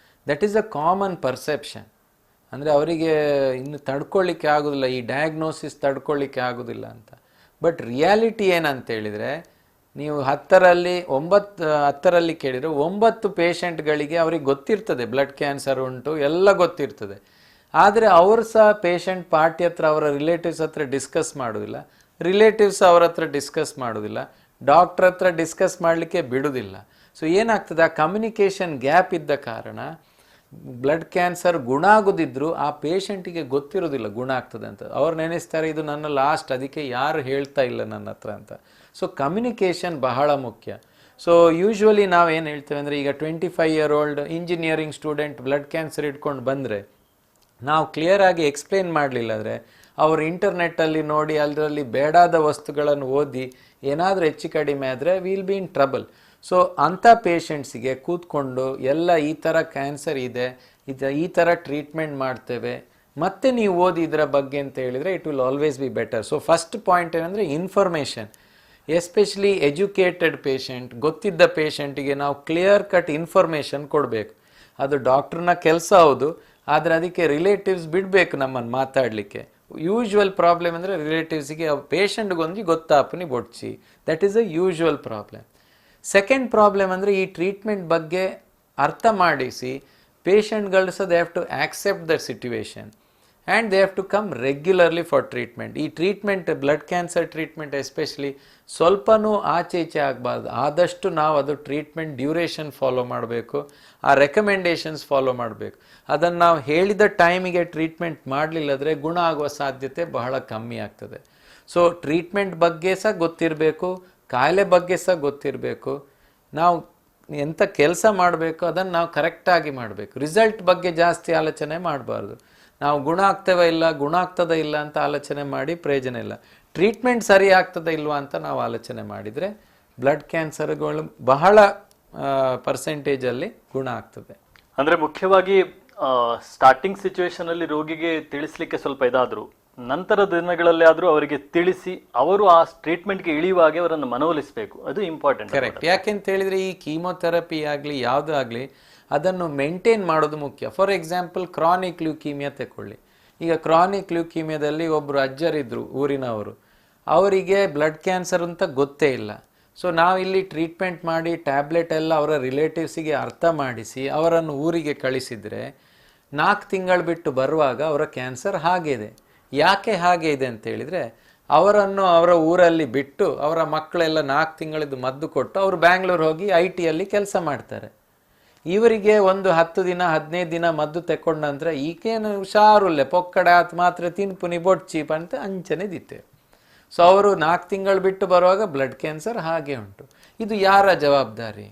that is a common perception. ಅಂದರೆ ಅವರಿಗೆ ಇನ್ನು ತಡ್ಕೊಳ್ಳಿಕ್ಕೆ ಆಗೋದಿಲ್ಲ, ಈ ಡಯಾಗ್ನೋಸಿಸ್ ತಡ್ಕೊಳ್ಳಿಕ್ಕೆ ಆಗೋದಿಲ್ಲ ಅಂತ. ಬಟ್ ರಿಯಾಲಿಟಿ ಏನಂತ ಹೇಳಿದರೆ, ನೀವು 10ರಲ್ಲಿ ಕೇಳಿದರೆ 9 ಪೇಷಂಟ್ಗಳಿಗೆ ಅವ್ರಿಗೆ ಗೊತ್ತಿರ್ತದೆ ಬ್ಲಡ್ ಕ್ಯಾನ್ಸರ್ ಉಂಟು, ಎಲ್ಲ ಗೊತ್ತಿರ್ತದೆ. ಆದರೆ ಅವರು ಸಹ ಪೇಷಂಟ್ ಪಾರ್ಟಿ ಹತ್ರ, ಅವರ ರಿಲೇಟಿವ್ಸ್ ಹತ್ರ ಡಿಸ್ಕಸ್ ಮಾಡೋದಿಲ್ಲ, ರಿಲೇಟಿವ್ಸ್ ಅವ್ರ ಹತ್ರ ಡಿಸ್ಕಸ್ ಮಾಡೋದಿಲ್ಲ, ಡಾಕ್ಟ್ರ್ ಹತ್ರ ಡಿಸ್ಕಸ್ ಮಾಡಲಿಕ್ಕೆ ಬಿಡೋದಿಲ್ಲ. ಸೊ ಏನಾಗ್ತದೆ, ಆ ಕಮ್ಯುನಿಕೇಷನ್ ಗ್ಯಾಪ್ ಇದ್ದ ಕಾರಣ ಬ್ಲಡ್ ಕ್ಯಾನ್ಸರ್ ಗುಣ ಆಗೋದಿದ್ರು ಆ ಪೇಷಂಟಿಗೆ ಗೊತ್ತಿರೋದಿಲ್ಲ ಗುಣ ಆಗ್ತದೆ ಅಂತ. ಅವ್ರು ನೆನೆಸ್ತಾರೆ ಇದು ನನ್ನ ಲಾಸ್ಟ್, ಅದಕ್ಕೆ ಯಾರು ಹೇಳ್ತಾ ಇಲ್ಲ ನನ್ನ ಹತ್ರ ಅಂತ. ಸೊ ಕಮ್ಯುನಿಕೇಷನ್ ಬಹಳ ಮುಖ್ಯ. ಸೊ ಯೂಶ್ವಲಿ ನಾವೇನು ಹೇಳ್ತೇವೆ ಅಂದರೆ, ಈಗ 25 year old engineering student blood cancer ಇಟ್ಕೊಂಡು ಬಂದರೆ ನಾವು ಕ್ಲಿಯರ್ ಆಗಿ ಎಕ್ಸ್ಪ್ಲೇನ್ ಮಾಡಲಿಲ್ಲ ಅಂದರೆ ಅವರು ಇಂಟರ್ನೆಟ್ಟಲ್ಲಿ ನೋಡಿ ಅದರಲ್ಲಿ ಬೇಡಾದ ವಸ್ತುಗಳನ್ನು ಓದಿ ಏನಾದರೂ ಹೆಚ್ಚು ಕಡಿಮೆ ಆದರೆ will be in trouble. So ಅಂಥ ಪೇಷಂಟ್ಸಿಗೆ ಕೂತ್ಕೊಂಡು ಎಲ್ಲ ಈ ಥರ ಕ್ಯಾನ್ಸರ್ ಇದೆ, ಈ ಥರ ಟ್ರೀಟ್ಮೆಂಟ್ ಮಾಡ್ತೇವೆ, ಮತ್ತೆ ನೀವು ಓದಿ ಇದರ ಬಗ್ಗೆ ಅಂತ ಹೇಳಿದರೆ it will always be better. So first point ಏನಂದರೆ ಇನ್ಫಾರ್ಮೇಷನ್, ಎಸ್ಪೆಷಲಿ ಎಜುಕೇಟೆಡ್ ಪೇಷಂಟ್, ಗೊತ್ತಿದ್ದ ಪೇಷಂಟಿಗೆ ನಾವು ಕ್ಲಿಯರ್ ಕಟ್ ಇನ್ಫಾರ್ಮೇಷನ್ ಕೊಡಬೇಕು. ಅದು ಡಾಕ್ಟ್ರನ್ನ ಕೆಲಸ ಹೌದು, ಆದರೆ ಅದಕ್ಕೆ ರಿಲೇಟಿವ್ಸ್ ಬಿಡಬೇಕು ನಮ್ಮನ್ನು ಮಾತಾಡಲಿಕ್ಕೆ. ಯೂಶ್ವಲ್ ಪ್ರಾಬ್ಲಮ್ ಅಂದರೆ ರಿಲೇಟಿವ್ಸಿಗೆ ಪೇಷಂಟ್ಗೊಂದು ಗೊತ್ತಾಪನಿ ಬೊಡ್ಚಿ, that is a usual problem. Second problem ಅಂದರೆ ಈ ಟ್ರೀಟ್ಮೆಂಟ್ ಬಗ್ಗೆ ಅರ್ಥ ಮಾಡಿಸಿ ಪೇಷಂಟ್ಗಳು ಸಹ they have to accept the situation and they have to come regularly for treatment. ಈ treatment blood cancer treatment especially ಸ್ವಲ್ಪನೂ ಆಚೆ ಈಚೆ ಆಗಬಾರ್ದು. ಆದಷ್ಟು ನಾವು ಅದು ಟ್ರೀಟ್ಮೆಂಟ್ ಡ್ಯೂರೇಷನ್ ಫಾಲೋ ಮಾಡಬೇಕು, ಆ ರೆಕಮೆಂಡೇಷನ್ಸ್ ಫಾಲೋ ಮಾಡಬೇಕು. ಅದನ್ನು ನಾವು ಹೇಳಿದ ಟೈಮಿಗೆ ಟ್ರೀಟ್ಮೆಂಟ್ ಮಾಡಲಿಲ್ಲದ್ರೆ ಗುಣ ಆಗುವ ಸಾಧ್ಯತೆ ಬಹಳ ಕಮ್ಮಿ ಆಗ್ತದೆ. ಸೊ ಟ್ರೀಟ್ಮೆಂಟ್ ಬಗ್ಗೆ ಸಹ ಗೊತ್ತಿರಬೇಕು, ಕಾಯಿಲೆ ಬಗ್ಗೆ ಸಹ ಗೊತ್ತಿರಬೇಕು. ನಾವು ಎಂಥ ಕೆಲಸ ಮಾಡಬೇಕು ಅದನ್ನು ನಾವು ಕರೆಕ್ಟಾಗಿ ಮಾಡಬೇಕು. ರಿಸಲ್ಟ್ ಬಗ್ಗೆ ಜಾಸ್ತಿ ಆಲೋಚನೆ ಮಾಡಬಾರ್ದು. ನಾವು ಗುಣ ಆಗ್ತೇವೆ ಇಲ್ಲ, ಗುಣ ಆಗ್ತದ ಇಲ್ಲ ಅಂತ ಆಲೋಚನೆ ಮಾಡಿ ಪ್ರಯೋಜನ ಇಲ್ಲ. ಟ್ರೀಟ್ಮೆಂಟ್ ಸರಿ ಆಗ್ತದ ಇಲ್ವಾ ಅಂತ ನಾವು ಆಲೋಚನೆ ಮಾಡಿದರೆ ಬ್ಲಡ್ ಕ್ಯಾನ್ಸರ್ಗಳು ಬಹಳ ಪರ್ಸೆಂಟೇಜಲ್ಲಿ ಗುಣ ಆಗ್ತದೆ. ಅಂದರೆ ಮುಖ್ಯವಾಗಿ ಸ್ಟಾರ್ಟಿಂಗ್ ಸಿಚುವೇಶನಲ್ಲಿ ರೋಗಿಗೆ ತಿಳಿಸ್ಲಿಕ್ಕೆ ಸ್ವಲ್ಪ ಇದಾದರೂ ನಂತರದ ದಿನಗಳಲ್ಲಿ ಆದರೂ ಅವರಿಗೆ ತಿಳಿಸಿ ಅವರು ಆ ಟ್ರೀಟ್ಮೆಂಟ್ಗೆ ಇಳಿಯುವಾಗೆ ಅವರನ್ನು ಮನವೊಲಿಸಬೇಕು, ಅದು ಇಂಪಾರ್ಟೆಂಟ್. ಕರೆಕ್ಟ್. ಯಾಕೆಂತ ಹೇಳಿದರೆ ಈ ಕೀಮೋಥೆರಪಿ ಆಗಲಿ ಯಾವುದೂ ಆಗಲಿ ಅದನ್ನು ಮೇಂಟೈನ್ ಮಾಡೋದು ಮುಖ್ಯ. ಫಾರ್ ಎಕ್ಸಾಂಪಲ್ ಕ್ರಾನಿಕ್ ಲ್ಯೂಕೀಮಿಯಾ ತಗೊಳ್ಳಿ. ಈಗ ಕ್ರಾನಿಕ್ ಲ್ಯೂಕೀಮಿಯಾದಲ್ಲಿ ಒಬ್ಬರು ಅಜ್ಜರಿದ್ದರು ಊರಿನವರು, ಅವರಿಗೆ ಬ್ಲಡ್ ಕ್ಯಾನ್ಸರ್ ಅಂತ ಗೊತ್ತೇ ಇಲ್ಲ. ಸೊ ನಾವಿಲ್ಲಿ ಟ್ರೀಟ್ಮೆಂಟ್ ಮಾಡಿ ಟ್ಯಾಬ್ಲೆಟ್ ಎಲ್ಲ ಅವರ ರಿಲೇಟಿವ್ಸಿಗೆ ಅರ್ಥ ಮಾಡಿಸಿ ಅವರನ್ನು ಊರಿಗೆ ಕಳಿಸಿದರೆ 4 ತಿಂಗಳು ಬಿಟ್ಟು ಬರುವಾಗ ಅವರ ಕ್ಯಾನ್ಸರ್ ಹಾಗೆ ಇದೆ. ಯಾಕೆ ಹಾಗೆ ಇದೆ ಅಂತೇಳಿದರೆ ಅವರನ್ನು ಅವರ ಊರಲ್ಲಿ ಬಿಟ್ಟು ಅವರ ಮಕ್ಕಳೆಲ್ಲ 4 ತಿಂಗಳಿದ್ದು ಮದ್ದು ಕೊಟ್ಟು ಅವರು ಬ್ಯಾಂಗ್ಳೂರು ಹೋಗಿ IT ಕೆಲಸ ಮಾಡ್ತಾರೆ. ಇವರಿಗೆ ಒಂದು 10 ದಿನ 15 ದಿನ ಮದ್ದು ತಗೊಂಡ ನಂತರ ಈಗೇನು ಹುಷಾರುಲ್ಲೆ ಪೊಕ್ಕಡೆ ಆತ್ ಮಾತ್ರ ತಿನ್ಪುನಿ ಬೊಡ್ಚೀಪ್ ಅಂತ ಅಂಚನೆ ದಿತ್ತೆ. ಸೊ ಅವರು 4 ತಿಂಗಳು ಬಿಟ್ಟು ಬರುವಾಗ ಬ್ಲಡ್ ಕ್ಯಾನ್ಸರ್ ಹಾಗೆ ಉಂಟು. ಇದು ಯಾರ ಜವಾಬ್ದಾರಿ?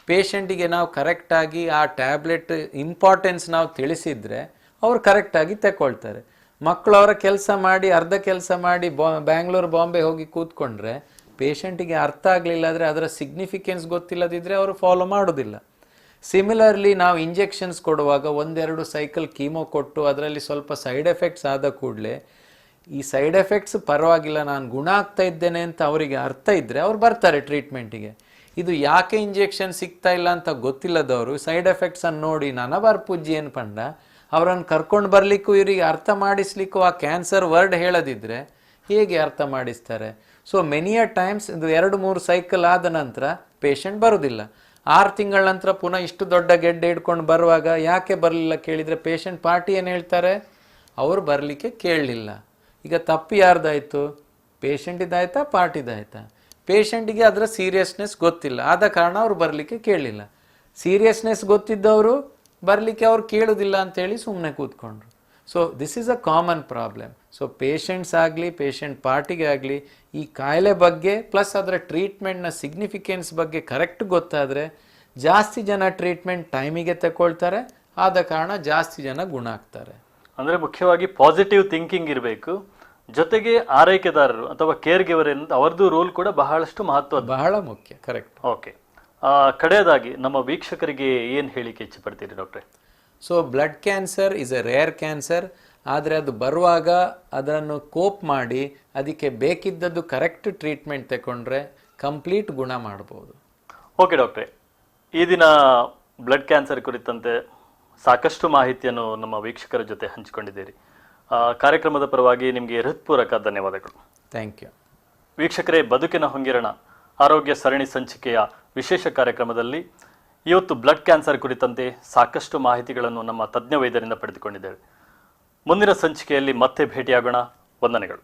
ಪೇಷಂಟಿಗೆ ನಾವು ಕರೆಕ್ಟಾಗಿ ಆ ಟ್ಯಾಬ್ಲೆಟ್ ಇಂಪಾರ್ಟೆನ್ಸ್ ನಾವು ತಿಳಿಸಿದರೆ ಅವರು ಕರೆಕ್ಟಾಗಿ ತಗೊಳ್ತಾರೆ. ಮಕ್ಕಳು ಅವರ ಕೆಲಸ ಮಾಡಿ ಅರ್ಧ ಕೆಲಸ ಮಾಡಿ ಬ್ಯಾಂಗ್ಳೂರು ಬಾಂಬೆ ಹೋಗಿ ಕೂತ್ಕೊಂಡ್ರೆ ಪೇಷಂಟಿಗೆ ಅರ್ಥ ಆಗಲಿಲ್ಲ ಅಂದರೆ ಅದರ ಸಿಗ್ನಿಫಿಕೆನ್ಸ್ ಗೊತ್ತಿಲ್ಲದಿದ್ದರೆ ಅವರು ಫಾಲೋ ಮಾಡೋದಿಲ್ಲ. ಸಿಮಿಲರ್ಲಿ ನಾವು ಇಂಜೆಕ್ಷನ್ಸ್ ಕೊಡುವಾಗ 1-2 ಸೈಕಲ್ ಕೀಮೋ ಕೊಟ್ಟು ಅದರಲ್ಲಿ ಸ್ವಲ್ಪ ಸೈಡ್ ಎಫೆಕ್ಟ್ಸ್ ಆದ ಕೂಡಲೇ ಈ ಸೈಡ್ ಎಫೆಕ್ಟ್ಸ್ ಪರವಾಗಿಲ್ಲ ನಾನು ಗುಣ ಆಗ್ತಾ ಇದ್ದೇನೆ ಅಂತ ಅವರಿಗೆ ಅರ್ಥ ಇದ್ದರೆ ಅವ್ರು ಬರ್ತಾರೆ ಟ್ರೀಟ್ಮೆಂಟಿಗೆ. ಇದು ಯಾಕೆ ಇಂಜೆಕ್ಷನ್ ಸಿಗ್ತಾ ಇಲ್ಲ ಅಂತ ಗೊತ್ತಿಲ್ಲದವರು ಸೈಡ್ ಎಫೆಕ್ಟ್ಸನ್ನು ನೋಡಿ ನನಬಾರ್ ಪೂಜ್ಯ ಏನು ಪಂಡ ಅವರನ್ನು ಕರ್ಕೊಂಡು ಬರಲಿಕ್ಕೂ ಇವರಿಗೆ ಅರ್ಥ ಮಾಡಿಸ್ಲಿಕ್ಕೂ ಆ ಕ್ಯಾನ್ಸರ್ ವರ್ಡ್ ಹೇಳದಿದ್ದರೆ ಹೇಗೆ ಅರ್ಥ ಮಾಡಿಸ್ತಾರೆ? ಸೊ ಮೆನಿ ಅ ಟೈಮ್ಸ್ ಇದು 2-3 ಸೈಕಲ್ ಆದ ನಂತರ ಪೇಷಂಟ್ ಬರೋದಿಲ್ಲ. 6 ತಿಂಗಳ ನಂತರ ಪುನಃ ಇಷ್ಟು ದೊಡ್ಡ ಗೆಡ್ಡೆ ಹಿಡ್ಕೊಂಡು ಬರುವಾಗ ಯಾಕೆ ಬರಲಿಲ್ಲ ಕೇಳಿದರೆ ಪೇಷಂಟ್ ಪಾರ್ಟಿ ಏನು ಹೇಳ್ತಾರೆ? ಅವರು ಬರಲಿಕ್ಕೆ ಕೇಳಲಿಲ್ಲ. ಈಗ ತಪ್ಪು ಯಾರ್ದಾಯಿತು? ಪೇಷಂಟಿದಾಯ್ತಾ ಪಾರ್ಟಿದಾಯ್ತಾ? ಪೇಷಂಟಿಗೆ ಅದರ ಸೀರಿಯಸ್ನೆಸ್ ಗೊತ್ತಿಲ್ಲ, ಆದ ಕಾರಣ ಅವರು ಬರಲಿಕ್ಕೆ ಕೇಳಲಿಲ್ಲ. ಸೀರಿಯಸ್ನೆಸ್ ಗೊತ್ತಿದ್ದವರು ಬರಲಿಕ್ಕೆ ಅವ್ರು ಕೇಳೋದಿಲ್ಲ ಅಂತೇಳಿ ಸುಮ್ಮನೆ ಕೂತ್ಕೊಂಡ್ರು. So this is a common problem. So patients ಆಗಲಿ ಪೇಷಂಟ್ ಪಾರ್ಟಿಗೆ ಆಗಲಿ ಈ ಕಾಯಿಲೆ ಬಗ್ಗೆ ಪ್ಲಸ್ ಅದರ ಟ್ರೀಟ್ಮೆಂಟ್ನ ಸಿಗ್ನಿಫಿಕೆನ್ಸ್ ಬಗ್ಗೆ ಕರೆಕ್ಟ್ ಗೊತ್ತಾದರೆ ಜಾಸ್ತಿ ಜನ ಟ್ರೀಟ್ಮೆಂಟ್ ಟೈಮಿಗೆ ತಗೊಳ್ತಾರೆ, ಆದ ಕಾರಣ ಜಾಸ್ತಿ ಜನ ಗುಣ ಆಗ್ತಾರೆ. ಅಂದರೆ ಮುಖ್ಯವಾಗಿ ಪಾಸಿಟಿವ್ ಥಿಂಕಿಂಗ್ ಇರಬೇಕು, ಜೊತೆಗೆ ಆರೈಕೆದಾರರು ಅಥವಾ ಕೇರ್ ಗಿವರ್ ಅವರದ್ದು ರೋಲ್ ಕೂಡ ಬಹಳಷ್ಟು ಮಹತ್ವದ, ಬಹಳ ಮುಖ್ಯ. ಕರೆಕ್ಟ್. ಓಕೆ, ಕಡೆಯದಾಗಿ ನಮ್ಮ ವೀಕ್ಷಕರಿಗೆ ಏನು ಹೇಳಿಕೆ ಇಚ್ಛೆ ಪಡ್ತೀರಿ ಡಾಕ್ಟ್ರೆ? So blood cancer is a rare cancer, ಆದರೆ ಅದು ಬರುವಾಗ ಅದನ್ನು ಕೋಪ್ ಮಾಡಿ ಅದಕ್ಕೆ ಬೇಕಿದ್ದದ್ದು ಕರೆಕ್ಟ್ ಟ್ರೀಟ್ಮೆಂಟ್ ತಗೊಂಡ್ರೆ ಕಂಪ್ಲೀಟ್ ಗುಣ ಮಾಡ್ಬೋದು. ಓಕೆ ಡಾಕ್ಟ್ರೆ, ಈ ದಿನ ಬ್ಲಡ್ ಕ್ಯಾನ್ಸರ್ ಕುರಿತಂತೆ ಸಾಕಷ್ಟು ಮಾಹಿತಿಯನ್ನು ನಮ್ಮ ವೀಕ್ಷಕರ ಜೊತೆ ಹಂಚಿಕೊಂಡಿದ್ದೀರಿ. ಕಾರ್ಯಕ್ರಮದ ಪರವಾಗಿ ನಿಮಗೆ ಹೃತ್ಪೂರ್ವಕ ಧನ್ಯವಾದಗಳು. Thank you. ವೀಕ್ಷಕರೇ, ಬದುಕಿನ ಹೊಂಗಿರಣ ಆರೋಗ್ಯ ಸರಣಿ ಸಂಚಿಕೆಯ ವಿಶೇಷ ಕಾರ್ಯಕ್ರಮದಲ್ಲಿ ಇವತ್ತು ಬ್ಲಡ್ ಕ್ಯಾನ್ಸರ್ ಕುರಿತಂತೆ ಸಾಕಷ್ಟು ಮಾಹಿತಿಗಳನ್ನು ನಮ್ಮ ತಜ್ಞ ವೈದ್ಯರಿಂದ ಪಡೆದುಕೊಂಡಿದ್ದೇವೆ. ಮುಂದಿನ ಸಂಚಿಕೆಯಲ್ಲಿ ಮತ್ತೆ ಭೇಟಿಯಾಗೋಣ. ವಂದನೆಗಳು.